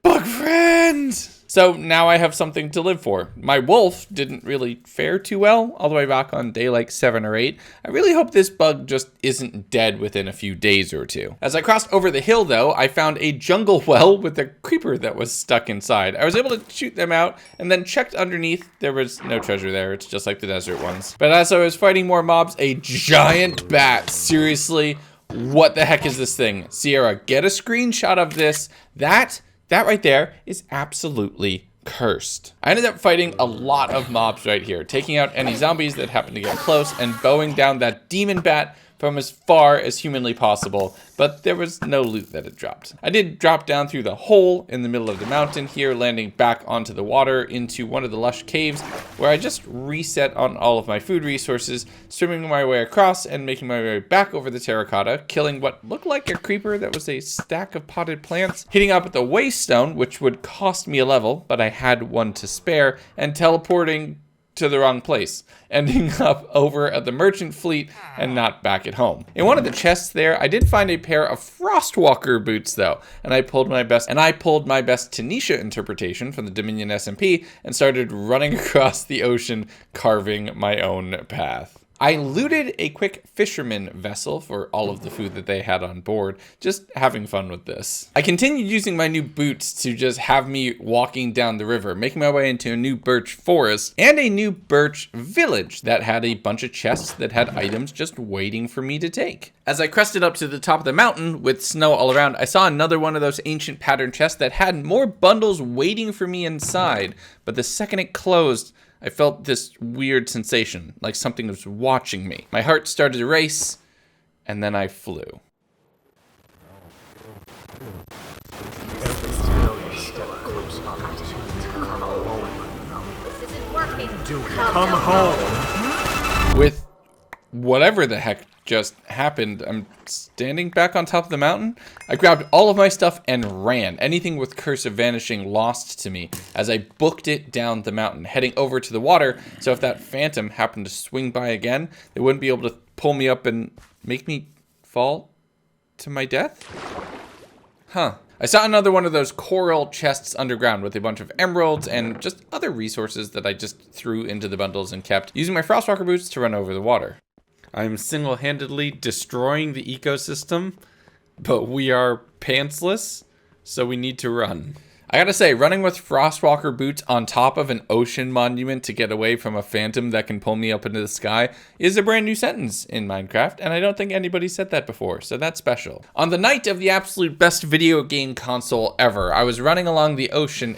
Bug friend! So now I have something to live for. My wolf didn't really fare too well all the way back on day like 7 or 8. I really hope this bug just isn't dead within a few days or two. As I crossed over the hill though, I found a jungle well with a creeper that was stuck inside. I was able to shoot them out and then checked underneath. There was no treasure there. It's just like the desert ones. But as I was fighting more mobs, a giant bat. Seriously, what the heck is this thing? Sierra, get a screenshot of this. That right there is absolutely cursed. I ended up fighting a lot of mobs right here, taking out any zombies that happened to get close and bowing down that demon bat from as far as humanly possible, but there was no loot that had dropped. I did drop down through the hole in the middle of the mountain here, landing back onto the water into one of the lush caves, where I just reset on all of my food resources, swimming my way across and making my way back over the terracotta, killing what looked like a creeper that was a stack of potted plants, hitting up at the waystone, which would cost me a level, but I had one to spare, and teleporting to the wrong place, ending up over at the merchant fleet and not back at home. In one of the chests there, I did find a pair of Frostwalker boots though, and I pulled my best Tanisha interpretation from the Dominion SMP and started running across the ocean, carving my own path. I looted a quick fisherman vessel for all of the food that they had on board, just having fun with this. I continued using my new boots to just have me walking down the river, making my way into a new birch forest and a new birch village that had a bunch of chests that had items just waiting for me to take. As I crested up to the top of the mountain with snow all around, I saw another one of those ancient pattern chests that had more bundles waiting for me inside, but the second it closed, I felt this weird sensation, like something was watching me. My heart started to race, and then I flew. Come home. With whatever the heck just happened, I'm standing back on top of the mountain. I grabbed all of my stuff and ran. Anything with Curse of Vanishing lost to me as I booked it down the mountain, heading over to the water, so if that phantom happened to swing by again, they wouldn't be able to pull me up and make me fall to my death? Huh. I saw another one of those coral chests underground with a bunch of emeralds and just other resources that I just threw into the bundles and kept, using my Frostwalker boots to run over the water. I'm single-handedly destroying the ecosystem, but we are pantsless, so we need to run. I gotta say, running with Frostwalker boots on top of an ocean monument to get away from a phantom that can pull me up into the sky is a brand new sentence in Minecraft, and I don't think anybody said that before, so that's special. On the night of the absolute best video game console ever, I was running along the ocean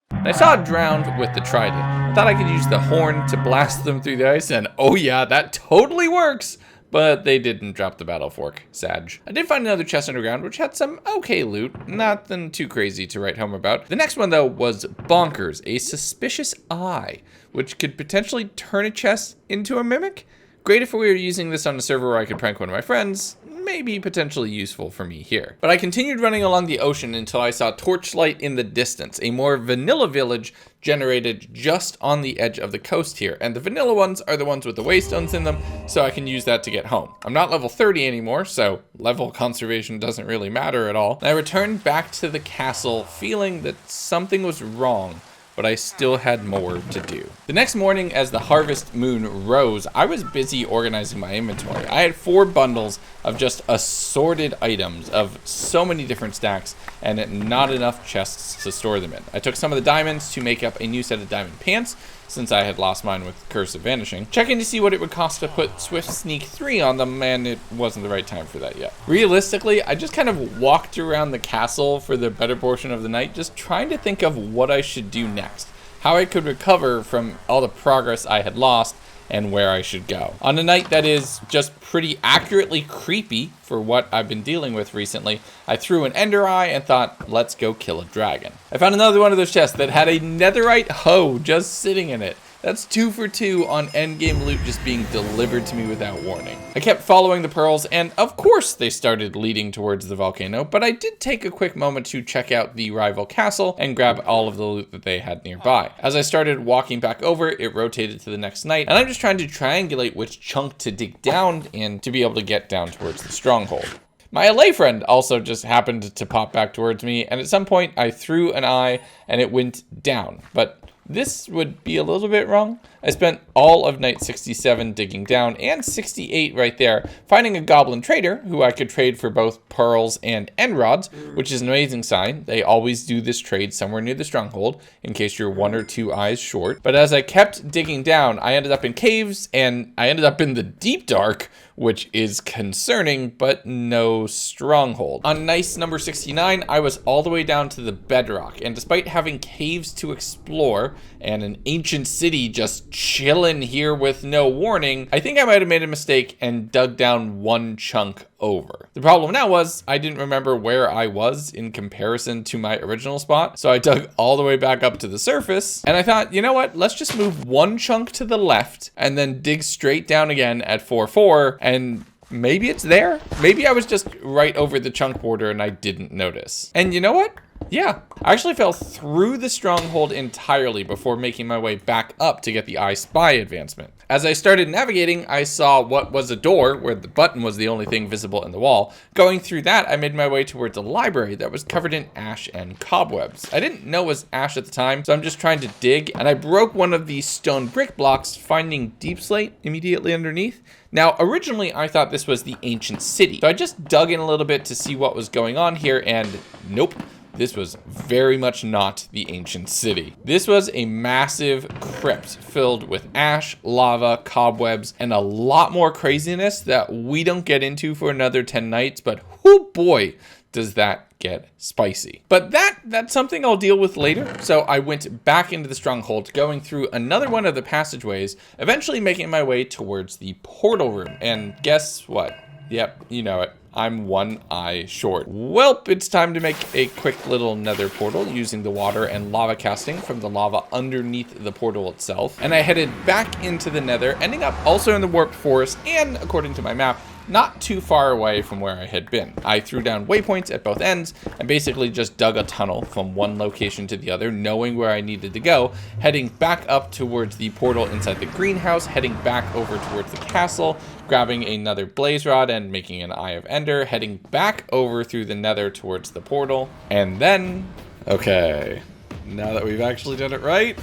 and I saw a drowned with the trident. I thought I could use the horn to blast them through the ice, and oh yeah, that totally works! But they didn't drop the battle fork, Sag. I did find another chest underground, which had some okay loot, nothing too crazy to write home about. The next one though was bonkers, a suspicious eye, which could potentially turn a chest into a mimic. Great if we were using this on a server where I could prank one of my friends, maybe potentially useful for me here. But I continued running along the ocean until I saw torchlight in the distance, a more vanilla village generated just on the edge of the coast here. And the vanilla ones are the ones with the waystones in them, so I can use that to get home. I'm not level 30 anymore, so level conservation doesn't really matter at all. And I returned back to the castle feeling that something was wrong, but I still had more to do. The next morning, as the harvest moon rose, I was busy organizing my inventory. I had 4 bundles of just assorted items of so many different stacks and not enough chests to store them in. I took some of the diamonds to make up a new set of diamond pants, since I had lost mine with Curse of Vanishing, checking to see what it would cost to put Swift Sneak 3 on them, and it wasn't the right time for that yet. Realistically, I just kind of walked around the castle for the better portion of the night, just trying to think of what I should do next, how I could recover from all the progress I had lost, and where I should go. On a night that is just pretty accurately creepy for what I've been dealing with recently, I threw an ender eye and thought, let's go kill a dragon. I found another one of those chests that had a netherite hoe just sitting in it. That's 2 for 2 on endgame loot just being delivered to me without warning. I kept following the pearls, and of course they started leading towards the volcano, but I did take a quick moment to check out the rival castle and grab all of the loot that they had nearby. As I started walking back over, it rotated to the next night, and I'm just trying to triangulate which chunk to dig down in to be able to get down towards the stronghold. My LA friend also just happened to pop back towards me, and at some point I threw an eye and it went down, but this would be a little bit wrong. I spent all of night 67 digging down and 68 right there, finding a goblin trader who I could trade for both pearls and end rods, which is an amazing sign. They always do this trade somewhere near the stronghold in case you're 1 or 2 eyes short. But as I kept digging down, I ended up in caves and I ended up in the deep dark, which is concerning, but no stronghold. On night number 69, I was all the way down to the bedrock, and despite having caves to explore and an ancient city just chilling here with no warning, I think I might have made a mistake and dug down one chunk over. The problem now was I didn't remember where I was in comparison to my original spot. So I dug all the way back up to the surface and I thought, you know what? Let's just move one chunk to the left and then dig straight down again at 4-4 and maybe it's there. Maybe I was just right over the chunk border and I didn't notice. And you know what? Yeah, I actually fell through the stronghold entirely before making my way back up to get the I Spy advancement. As I started navigating, I saw what was a door where the button was the only thing visible in the wall. Going through that, I made my way towards a library that was covered in ash and cobwebs. I didn't know it was ash at the time, so I'm just trying to dig, and I broke one of these stone brick blocks, finding deep slate immediately underneath. Now, originally, I thought this was the ancient city, so I just dug in a little bit to see what was going on here, and nope. This was very much not the ancient city. This was a massive crypt filled with ash, lava, cobwebs, and a lot more craziness that we don't get into for another 10 nights, but oh boy, does that get spicy. But that's something I'll deal with later. So I went back into the stronghold, going through another one of the passageways, eventually making my way towards the portal room. And guess what? Yep, you know it. I'm one eye short. Welp, it's time to make a quick little nether portal using the water and lava casting from the lava underneath the portal itself. And I headed back into the nether, ending up also in the warped forest and, according to my map, not too far away from where I had been. I threw down waypoints at both ends and basically just dug a tunnel from one location to the other, knowing where I needed to go, heading back up towards the portal inside the greenhouse, heading back over towards the castle, grabbing another blaze rod and making an Eye of Ender, heading back over through the nether towards the portal, and then, okay, now that we've actually done it right,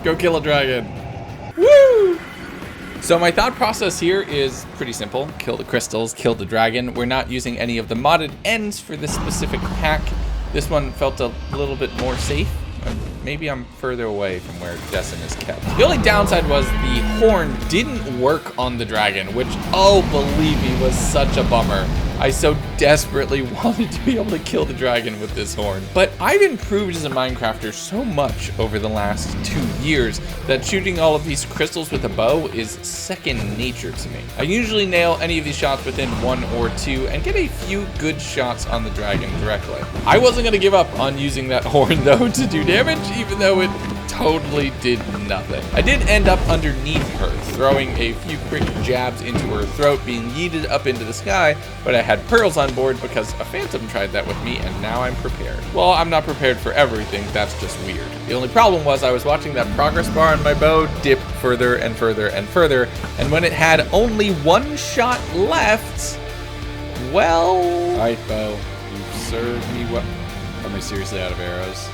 go kill a dragon. Woo! So my thought process here is pretty simple. Kill the crystals, kill the dragon. We're not using any of the modded ends for this specific pack. This one felt a little bit more safe. Maybe I'm further away from where Destin is kept. The only downside was the horn didn't work on the dragon, which, oh, believe me, was such a bummer. I so desperately wanted to be able to kill the dragon with this horn. But I've improved as a Minecrafter so much over the last 2 years that shooting all of these crystals with a bow is second nature to me. I usually nail any of these shots within 1 or 2 and get a few good shots on the dragon directly. I wasn't gonna give up on using that horn though to do damage, even though it totally did nothing. I did end up underneath her, throwing a few quick jabs into her throat, being yeeted up into the sky, but I had pearls on board because a phantom tried that with me, and now I'm prepared. Well, I'm not prepared for everything, that's just weird. The only problem was I was watching that progress bar on my bow dip further and further and further, and when it had only 1 shot left, well... Alright, bow, you've served me well. Am I seriously out of arrows?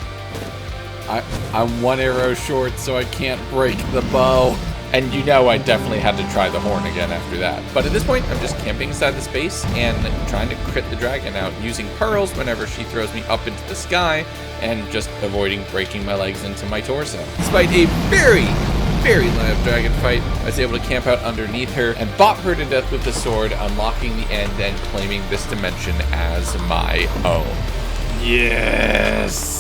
I'm 1 arrow short, so I can't break the bow. And you know I definitely had to try the horn again after that. But at this point, I'm just camping inside the space and trying to crit the dragon out using pearls whenever she throws me up into the sky and just avoiding breaking my legs into my torso. Despite a very live dragon fight, I was able to camp out underneath her and bop her to death with the sword, unlocking the end and claiming this dimension as my own. Yes!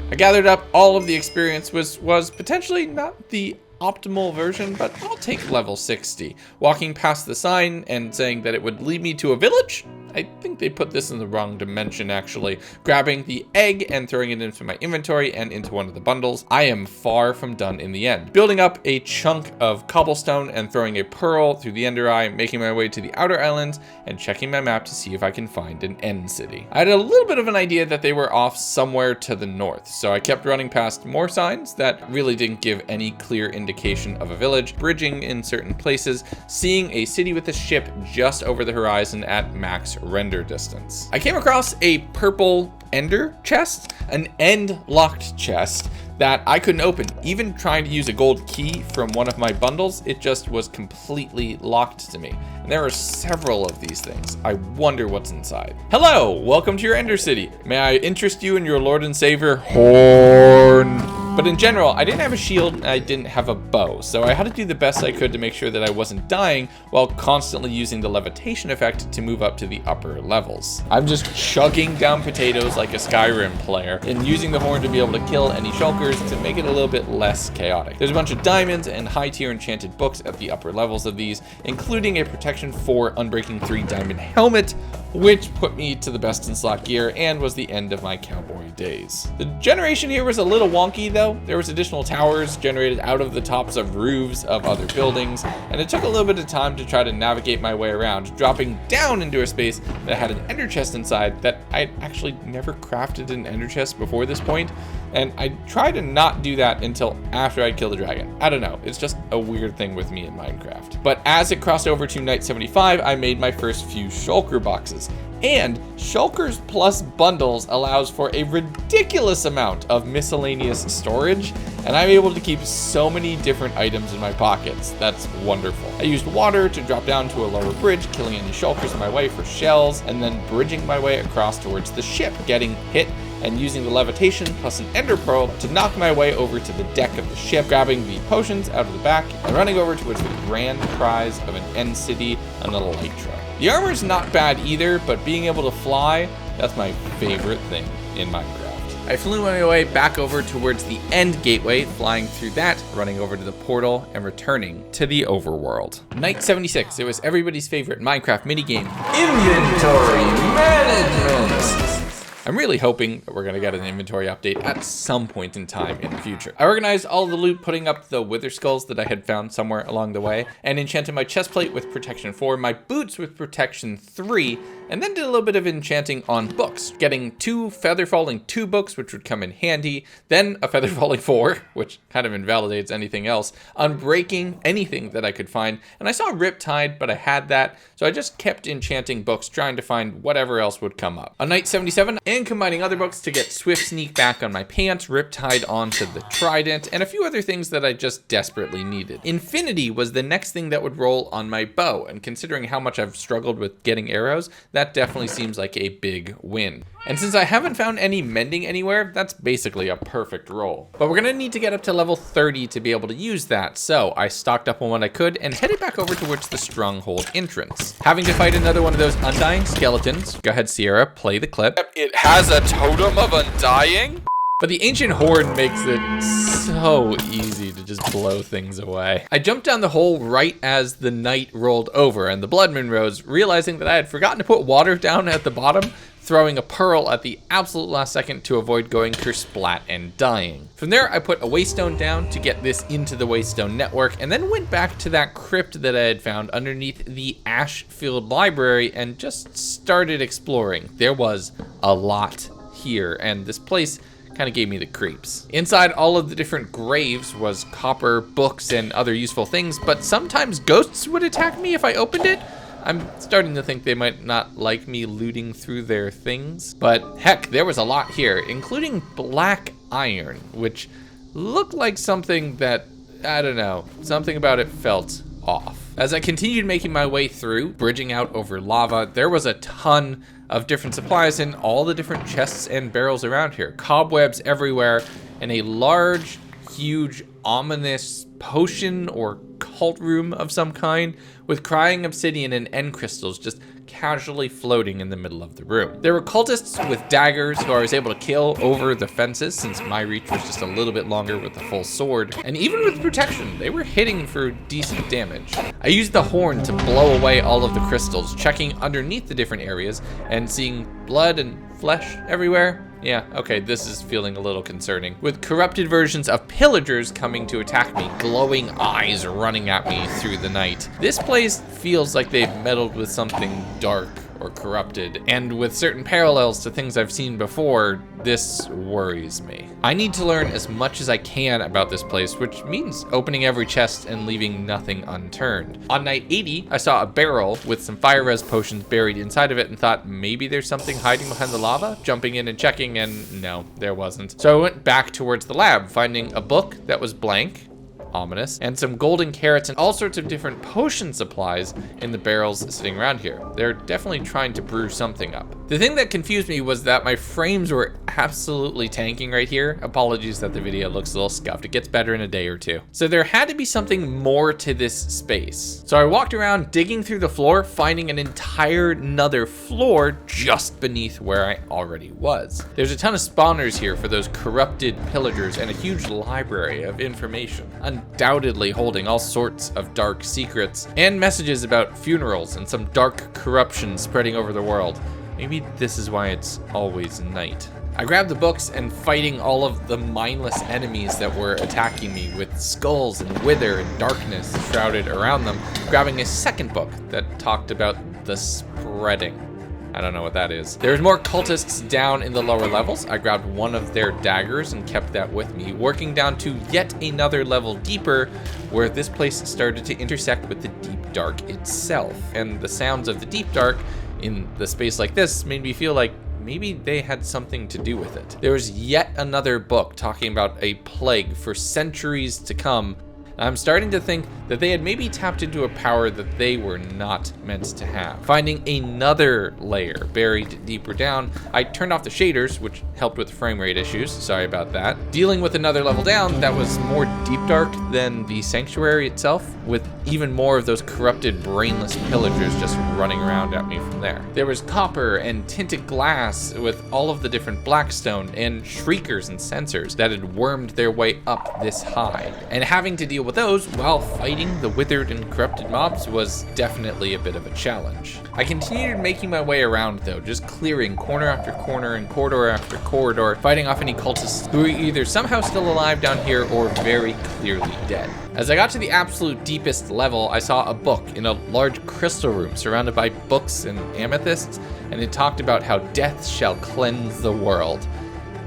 I gathered up all of the experience, which was potentially not the optimal version, but I'll take level 60. Walking past the sign and saying that it would lead me to a village? I think they put this in the wrong dimension, actually. Grabbing the egg and throwing it into my inventory and into one of the bundles, I am far from done in the end. Building up a chunk of cobblestone and throwing a pearl through the ender eye, making my way to the outer islands and checking my map to see if I can find an end city. I had a little bit of an idea that they were off somewhere to the north, so I kept running past more signs that really didn't give any clear indication of a village, bridging in certain places, seeing a city with a ship just over the horizon at max render distance. I came across a purple ender chest, an end locked chest that I couldn't open. Even trying to use a gold key from one of my bundles, it just was completely locked to me. And there are several of these things. I wonder what's inside. Hello, welcome to your Ender City. May I interest you in your Lord and Savior, Horn? But in general, I didn't have a shield and I didn't have a bow, so I had to do the best I could to make sure that I wasn't dying while constantly using the levitation effect to move up to the upper levels. I'm just chugging down potatoes like a Skyrim player and using the horn to be able to kill any shulkers to make it a little bit less chaotic. There's a bunch of diamonds and high tier enchanted books at the upper levels of these, including a protection 4 Unbreaking 3 diamond helmet, which put me to the best in slot gear and was the end of my cowboy days. The generation here was a little wonky though. There was additional towers generated out of the tops of roofs of other buildings, and it took a little bit of time to try to navigate my way around, dropping down into a space that had an ender chest inside that I'd actually never crafted an ender chest before this point, and I tried to not do that until after I'd killed the dragon. I don't know, it's just a weird thing with me in Minecraft. But as it crossed over to Night 75, I made my first few shulker boxes. And Shulkers Plus Bundles allows for a ridiculous amount of miscellaneous storage, and I'm able to keep so many different items in my pockets. That's wonderful. I used water to drop down to a lower bridge, killing any Shulkers in my way for shells, and then bridging my way across towards the ship, getting hit and using the levitation plus an ender pearl to knock my way over to the deck of the ship, grabbing the potions out of the back and running over towards the grand prize of an end city on a light truck. The armor's not bad either, but being able to fly, that's my favorite thing in Minecraft. I flew my way back over towards the end gateway, flying through that, running over to the portal, and returning to the overworld. Night 76, it was everybody's favorite Minecraft minigame, Inventory Management. I'm really hoping that we're gonna get an inventory update at some point in time in the future. I organized all of the loot, putting up the wither skulls that I had found somewhere along the way, and enchanted my chest plate with protection 4, my boots with protection 3, and then did a little bit of enchanting on books, getting 2 Feather Falling 2 books, which would come in handy, then a Feather Falling 4, which kind of invalidates anything else, unbreaking anything that I could find, and I saw Riptide, but I had that, so I just kept enchanting books, trying to find whatever else would come up. On Night 77, and combining other books to get Swift Sneak back on my pants, Riptide onto the Trident, and a few other things that I just desperately needed. Infinity was the next thing that would roll on my bow, and considering how much I've struggled with getting arrows, that definitely seems like a big win. And since I haven't found any mending anywhere, that's basically a perfect roll. But we're gonna need to get up to level 30 to be able to use that, so I stocked up on what I could and headed back over towards the stronghold entrance. Having to fight another one of those undying skeletons. Go ahead, Sierra, play the clip. It has a totem of undying? But the ancient horde makes it so easy to just blow things away. I jumped down the hole right as the night rolled over and the blood moon rose, realizing that I had forgotten to put water down at the bottom, throwing a pearl at the absolute last second to avoid going kersplat and dying. From there, I put a waystone down to get this into the waystone network, and then went back to that crypt that I had found underneath the Ashfield Library and just started exploring. There was a lot here, and this place kind of gave me the creeps. Inside all of the different graves was copper, books, and other useful things, but sometimes ghosts would attack me if I opened it. I'm starting to think they might not like me looting through their things, but heck, there was a lot here, including black iron, which looked like something that, I don't know, something about it felt off. As I continued making my way through, bridging out over lava, there was a ton of different supplies in all the different chests and barrels around here. Cobwebs everywhere, and a large, huge, ominous potion or cult room of some kind with crying obsidian and end crystals just casually floating in the middle of the room. There were cultists with daggers who I was able to kill over the fences since my reach was just a little bit longer with the full sword. And even with protection, they were hitting for decent damage. I used the horn to blow away all of the crystals, checking underneath the different areas and seeing blood and flesh everywhere. Yeah, okay, this is feeling a little concerning. With corrupted versions of pillagers coming to attack me, glowing eyes running at me through the night. This place feels like they've meddled with something dark or corrupted, and with certain parallels to things I've seen before, this worries me. I need to learn as much as I can about this place, which means opening every chest and leaving nothing unturned. On night 80, I saw a barrel with some fire res potions buried inside of it and thought maybe there's something hiding behind the lava, jumping in and checking, and no, there wasn't. So I went back towards the lab, finding a book that was blank, ominous, and some golden carrots and all sorts of different potion supplies in the barrels sitting around here. They're definitely trying to brew something up. The thing that confused me was that my frames were absolutely tanking right here. Apologies that the video looks a little scuffed. It gets better in a day or two. So there had to be something more to this space. So I walked around digging through the floor, finding an entire another floor just beneath where I already was. There's a ton of spawners here for those corrupted pillagers and a huge library of information, undoubtedly holding all sorts of dark secrets and messages about funerals and some dark corruption spreading over the world. Maybe this is why it's always night. I grabbed the books and fighting all of the mindless enemies that were attacking me with skulls and wither and darkness shrouded around them, grabbing a second book that talked about the spreading. I don't know what that is. There's more cultists down in the lower levels. I grabbed one of their daggers and kept that with me, working down to yet another level deeper where this place started to intersect with the deep dark itself. And the sounds of the deep dark in the space like this made me feel like maybe they had something to do with it. There was yet another book talking about a plague for centuries to come. I'm starting to think that they had maybe tapped into a power that they were not meant to have. Finding another layer buried deeper down, I turned off the shaders, which helped with frame rate issues, sorry about that. Dealing with another level down that was more deep dark than the sanctuary itself, with even more of those corrupted brainless pillagers just running around at me from there. There was copper and tinted glass with all of the different blackstone and shriekers and sensors that had wormed their way up this high. And having to deal with those while fighting the withered and corrupted mobs was definitely a bit of a challenge. I continued making my way around though, just clearing corner after corner and corridor after corridor, fighting off any cultists who were either somehow still alive down here or very clearly dead. As I got to the absolute deepest level, I saw a book in a large crystal room surrounded by books and amethysts, and it talked about how death shall cleanse the world.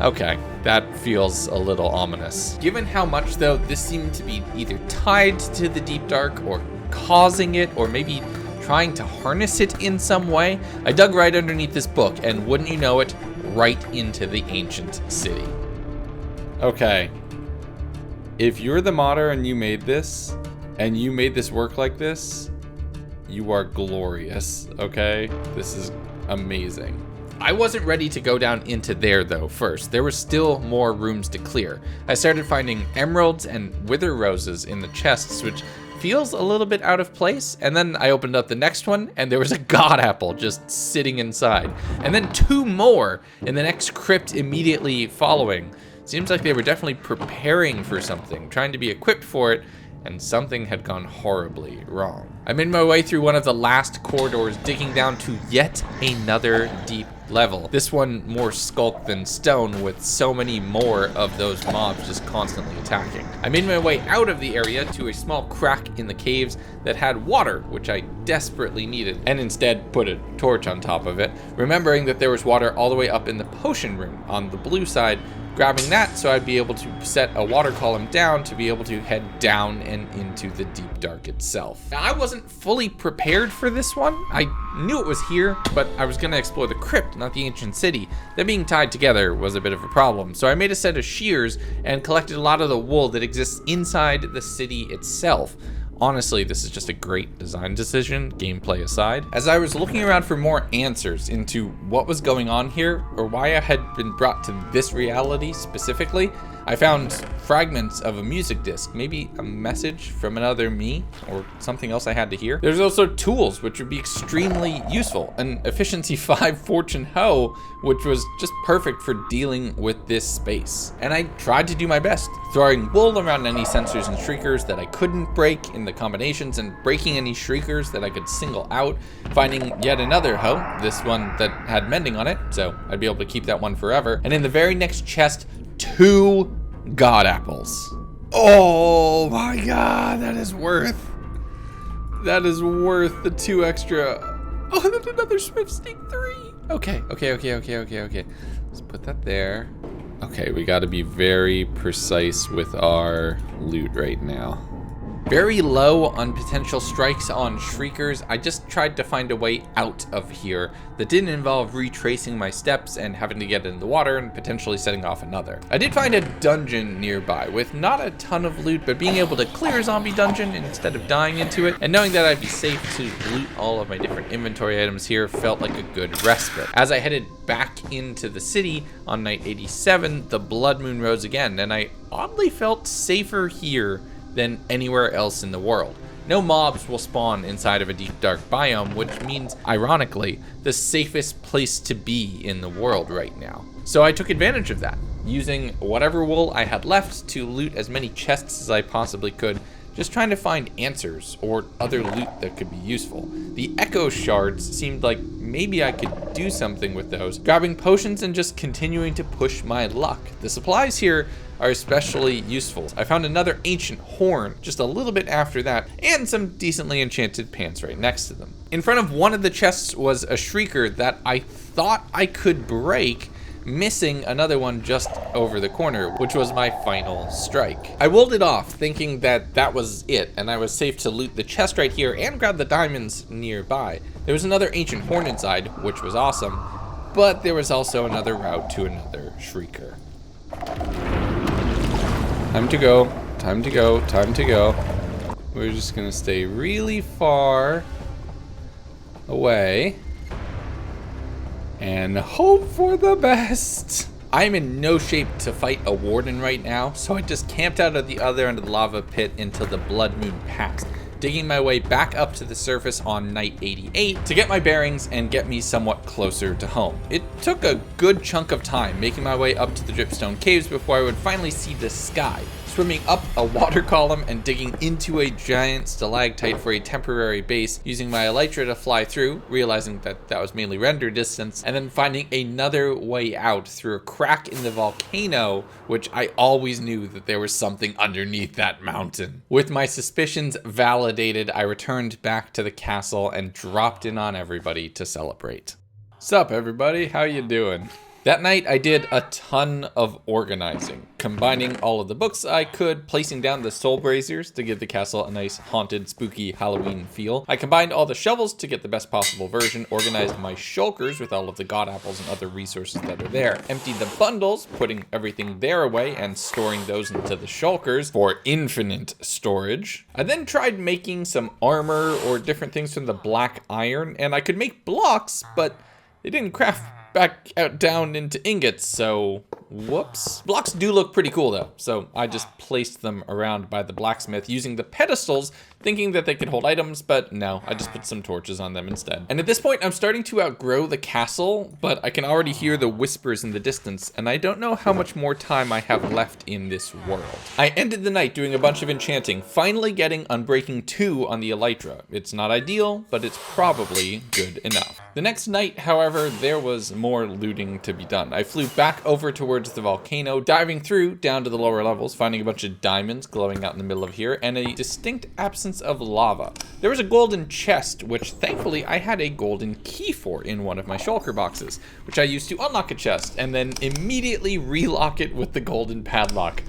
Okay, that feels a little ominous. Given how much, though, this seemed to be either tied to the deep dark or causing it or maybe trying to harness it in some way, I dug right underneath this book and wouldn't you know it, right into the ancient city. Okay. If you're the modder and you made this, and you made this work like this, you are glorious, okay? This is amazing. I wasn't ready to go down into there though first. There were still more rooms to clear. I started finding emeralds and wither roses in the chests, which feels a little bit out of place. And then I opened up the next one and there was a god apple just sitting inside. And then two more in the next crypt immediately following. Seems like they were definitely preparing for something, trying to be equipped for it, and something had gone horribly wrong. I made my way through one of the last corridors, digging down to yet another deep level. This one more skulk than stone, with so many more of those mobs just constantly attacking. I made my way out of the area to a small crack in the caves that had water, which I desperately needed, and instead put a torch on top of it, remembering that there was water all the way up in the potion room on the blue side, grabbing that so I'd be able to set a water column down to be able to head down and into the deep dark itself. Now, I wasn't fully prepared for this one. I knew it was here, but I was gonna explore the crypt, not the ancient city. Them being tied together was a bit of a problem, so I made a set of shears and collected a lot of the wool that exists inside the city itself. Honestly, this is just a great design decision, gameplay aside. As I was looking around for more answers into what was going on here, or why I had been brought to this reality specifically, I found fragments of a music disc, maybe a message from another me, or something else I had to hear. There's also tools, which would be extremely useful. An efficiency 5 fortune hoe, which was just perfect for dealing with this space. And I tried to do my best, throwing wool around any sensors and shriekers that I couldn't break in the combinations, and breaking any shriekers that I could single out, finding yet another hoe, this one that had mending on it, so I'd be able to keep that one forever. And in the very next chest, 2 god apples. Oh my god, that is worth the 2 extra. Oh, and then another Swift Sneak 3. Okay. Let's put that there. Okay, we gotta be very precise with our loot right now. Very low on potential strikes on shriekers. I just tried to find a way out of here that didn't involve retracing my steps and having to get in the water and potentially setting off another. I did find a dungeon nearby with not a ton of loot, but being able to clear a zombie dungeon instead of dying into it, and knowing that I'd be safe to loot all of my different inventory items here felt like a good respite. As I headed back into the city on night 87, the blood moon rose again, and I oddly felt safer here than anywhere else in the world. No mobs will spawn inside of a deep dark biome, which means, ironically, the safest place to be in the world right now. So I took advantage of that, using whatever wool I had left to loot as many chests as I possibly could, just trying to find answers or other loot that could be useful. The echo shards seemed like maybe I could do something with those, grabbing potions and just continuing to push my luck. The supplies here are especially useful. I found another ancient horn just a little bit after that, and some decently enchanted pants right next to them. In front of one of the chests was a shrieker that I thought I could break, missing another one just over the corner, which was my final strike. I walled it off, thinking that that was it, and I was safe to loot the chest right here and grab the diamonds nearby. There was another ancient horn inside, which was awesome, but there was also another route to another shrieker. Time to go, time to go, time to go. We're just gonna stay really far away and hope for the best. I'm in no shape to fight a warden right now, so I just camped out at the other end of the lava pit until the blood moon passed, digging my way back up to the surface on night 88 to get my bearings and get me somewhat closer to home. It took a good chunk of time making my way up to the dripstone caves before I would finally see the sky. Swimming up a water column and digging into a giant stalactite for a temporary base, using my elytra to fly through, realizing that that was mainly render distance, and then finding another way out through a crack in the volcano, which I always knew that there was something underneath that mountain. With my suspicions validated, I returned back to the castle and dropped in on everybody to celebrate. Sup everybody, how you doing? That night, I did a ton of organizing, combining all of the books I could, placing down the soul braziers to give the castle a nice haunted, spooky Halloween feel. I combined all the shovels to get the best possible version, organized my shulkers with all of the god apples and other resources that are there, emptied the bundles, putting everything there away and storing those into the shulkers for infinite storage. I then tried making some armor or different things from the black iron, and I could make blocks, but they didn't craft back out down into ingots, so whoops. Blocks do look pretty cool though, so I just placed them around by the blacksmith using the pedestals, thinking that they could hold items, but no, I just put some torches on them instead. And at this point, I'm starting to outgrow the castle, but I can already hear the whispers in the distance, and I don't know how much more time I have left in this world. I ended the night doing a bunch of enchanting, finally getting Unbreaking 2 on the elytra. It's not ideal, but it's probably good enough. The next night, however, there was more looting to be done. I flew back over towards the volcano, diving through down to the lower levels, finding a bunch of diamonds glowing out in the middle of here, and a distinct absence of lava. There was a golden chest, which thankfully I had a golden key for in one of my shulker boxes, which I used to unlock a chest and then immediately relock it with the golden padlock.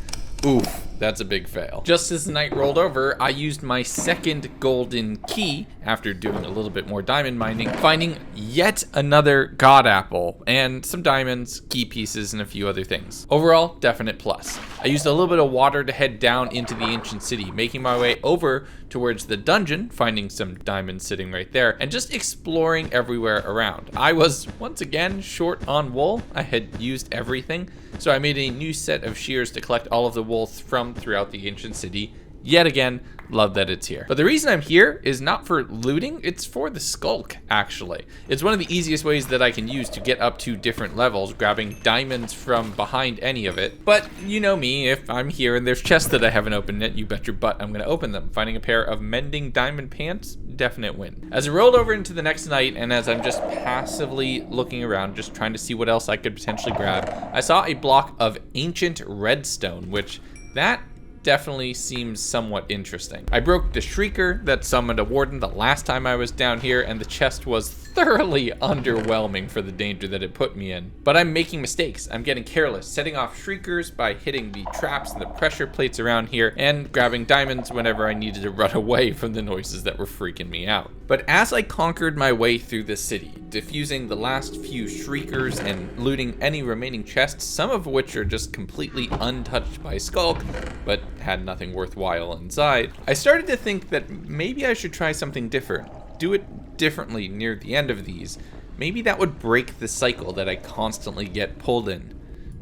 Oof, that's a big fail. Just as the night rolled over, I used my second golden key, after doing a little bit more diamond mining, finding yet another god apple, and some diamonds, key pieces, and a few other things. Overall, definite plus. I used a little bit of water to head down into the ancient city, making my way over towards the dungeon, finding some diamonds sitting right there, and just exploring everywhere around. I was, once again, short on wool. I had used everything, so I made a new set of shears to collect all of the wool from throughout the ancient city. Yet again, love that it's here. But the reason I'm here is not for looting, it's for the skulk, actually. It's one of the easiest ways that I can use to get up to different levels, grabbing diamonds from behind any of it. But you know me, if I'm here and there's chests that I haven't opened yet, you bet your butt I'm gonna open them. Finding a pair of mending diamond pants, definite win. As I rolled over into the next night, and as I'm just passively looking around, just trying to see what else I could potentially grab, I saw a block of ancient redstone, which that definitely seems somewhat interesting. I broke the Shrieker that summoned a warden the last time I was down here, and the chest was thoroughly underwhelming for the danger that it put me in. But I'm making mistakes. I'm getting careless, setting off Shriekers by hitting the traps and the pressure plates around here, and grabbing diamonds whenever I needed to run away from the noises that were freaking me out. But as I conquered my way through the city, defusing the last few Shriekers and looting any remaining chests, some of which are just completely untouched by Skulk, but had nothing worthwhile inside, I started to think that maybe I should try something different. Do it differently near the end of these. Maybe that would break the cycle that I constantly get pulled in.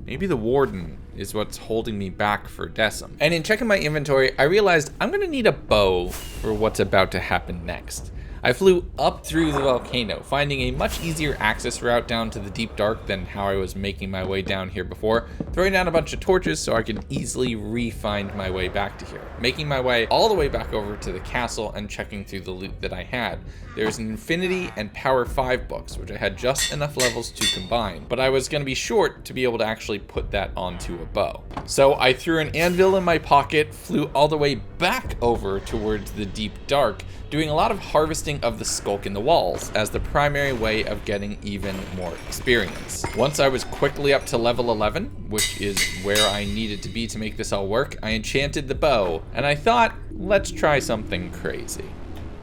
Maybe the warden is what's holding me back for Decim. And in checking my inventory, I realized I'm gonna need a bow for what's about to happen next. I flew up through the volcano, finding a much easier access route down to the deep dark than how I was making my way down here before, throwing down a bunch of torches so I could easily re-find my way back to here, making my way all the way back over to the castle and checking through the loot that I had. There's an Infinity and Power 5 books, which I had just enough levels to combine, but I was going to be short to be able to actually put that onto a bow. So I threw an anvil in my pocket, flew all the way back over towards the deep dark, doing a lot of harvesting of the skulk in the walls as the primary way of getting even more experience. Once I was quickly up to level 11, which is where I needed to be to make this all work, I enchanted the bow, and I thought, let's try something crazy.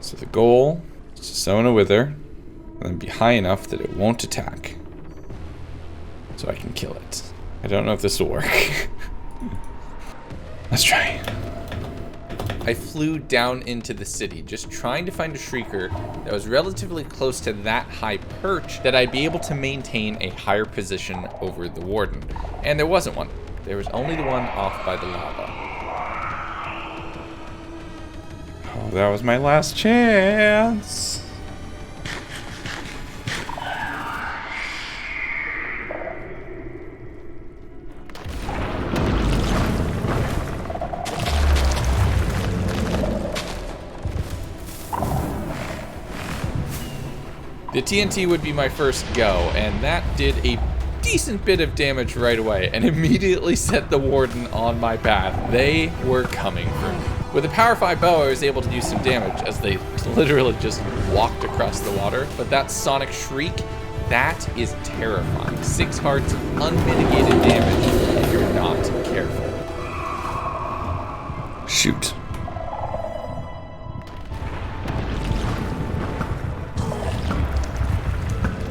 So the goal is to summon a wither, and then be high enough that it won't attack, so I can kill it. I don't know if this will work. Let's try. I flew down into the city, just trying to find a Shrieker that was relatively close to that high perch that I'd be able to maintain a higher position over the warden. And there wasn't one. There was only the one off by the lava. Oh, that was my last chance. The TNT would be my first go, and that did a decent bit of damage right away and immediately set the warden on my path. They were coming for me. With a Power 5 bow, I was able to do some damage as they literally just walked across the water, but that sonic shriek, that is terrifying. 6 hearts of unmitigated damage if you're not careful. Shoot.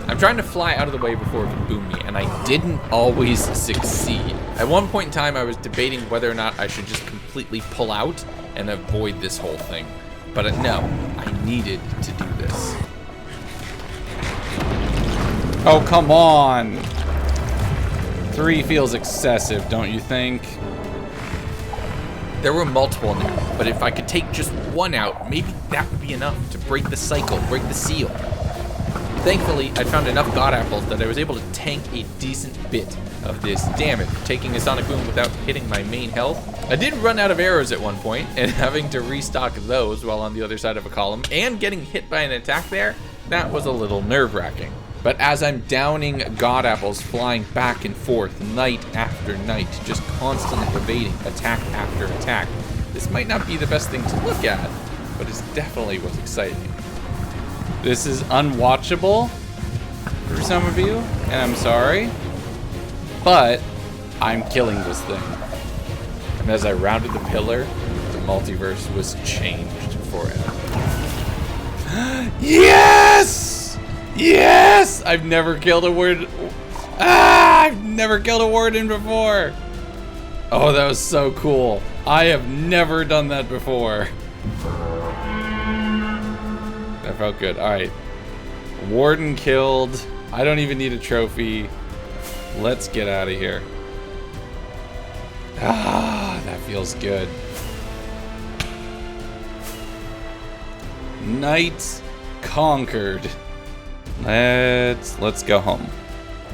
I'm trying to fly out of the way before it can boom me, and I didn't always succeed. At one point in time, I was debating whether or not I should just completely pull out and avoid this whole thing. But no, I needed to do this. Oh, come on! 3 feels excessive, don't you think? There were multiple now, but if I could take just one out, maybe that would be enough to break the cycle, break the seal. Thankfully, I found enough God Apples that I was able to tank a decent bit of this damage, taking a Sonic Boom without hitting my main health. I did run out of arrows at one point, and having to restock those while on the other side of a column, and getting hit by an attack there, that was a little nerve-wracking. But as I'm downing God Apples, flying back and forth night after night, just constantly evading attack after attack, this might not be the best thing to look at, but it definitely was exciting. This is unwatchable for some of you, and I'm sorry, but I'm killing this thing. And as I rounded the pillar, the multiverse was changed forever. Yes! Yes! I've never killed a word. I've never killed a warden before. Oh, that was so cool. I have never done that before. That felt good. All right. Warden killed. I don't even need a trophy. Let's get out of here. Ah, that feels good. Night conquered. Let's go home.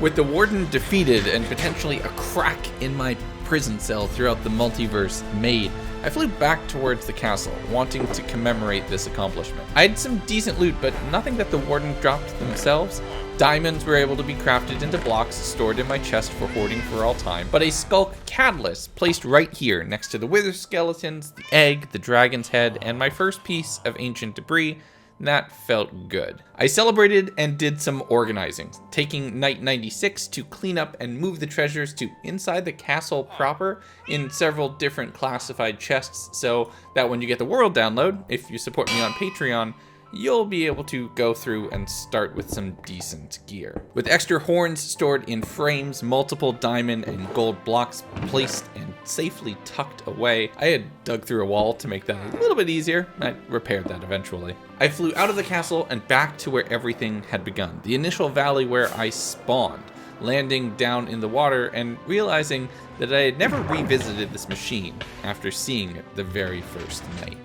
With the warden defeated and potentially a crack in my prison cell throughout the multiverse made, I flew back towards the castle, wanting to commemorate this accomplishment. I had some decent loot, but nothing that the warden dropped themselves. Diamonds were able to be crafted into blocks stored in my chest for hoarding for all time, but a skulk catalyst placed right here next to the wither skeletons, the egg, the dragon's head, and my first piece of ancient debris. That felt good. I celebrated and did some organizing, taking night 96 to clean up and move the treasures to inside the castle proper in several different classified chests, so that when you get the world download, if you support me on Patreon, you'll be able to go through and start with some decent gear. With extra horns stored in frames, multiple diamond and gold blocks placed and safely tucked away, I had dug through a wall to make that a little bit easier. I repaired that eventually. I flew out of the castle and back to where everything had begun, the initial valley where I spawned, landing down in the water and realizing that I had never revisited this machine after seeing it the very first night.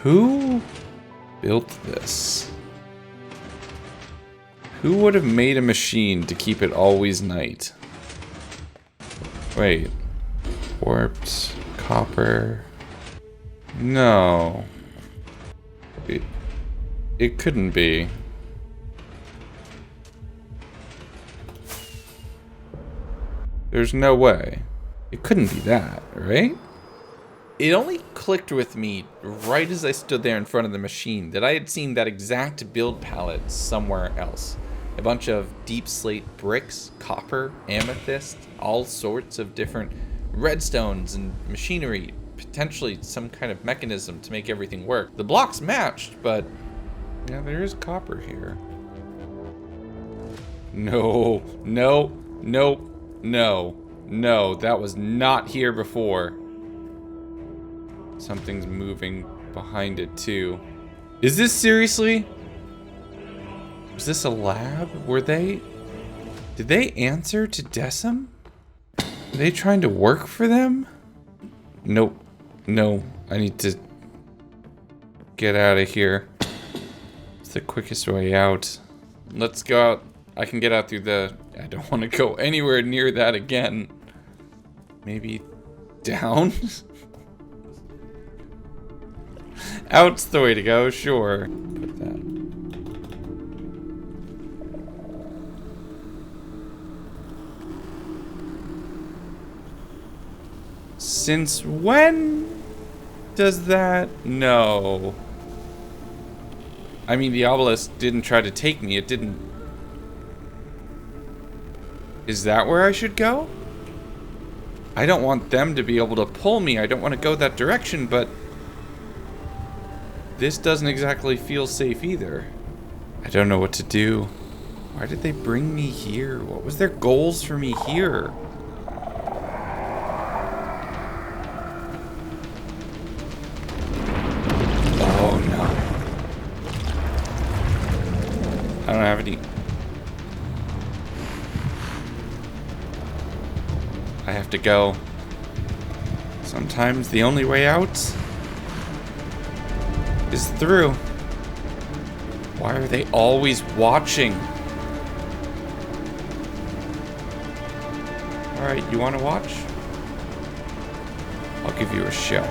Who built this? Who would have made a machine to keep it always night? Wait. Warped. Copper. No. It couldn't be. There's no way. It couldn't be that, right? It only clicked with me right as I stood there in front of the machine that I had seen that exact build palette somewhere else. A bunch of deep slate bricks, copper, amethyst, all sorts of different redstones and machinery, potentially some kind of mechanism to make everything work. The blocks matched, but yeah, there is copper here. No, no, no, no, no, that was not here before. Something's moving behind it too. Is this seriously? Was this a lab? Did they answer to Decim? Are they trying to work for them? Nope. No, I need to get out of here. It's the quickest way out. Let's go out. I can get out through the... I don't want to go anywhere near that again. Maybe down? Out's the way to go, sure. Put that. Since when does that? No. I mean, the obelisk didn't try to take me. It didn't. Is that where I should go? I don't want them to be able to pull me. I don't want to go that direction, but this doesn't exactly feel safe either. I don't know what to do. Why did they bring me here? What was their goals for me here? Oh no. I don't have any. I have to go. Sometimes the only way out is through. Why are they always watching? Alright, you want to watch? I'll give you a show.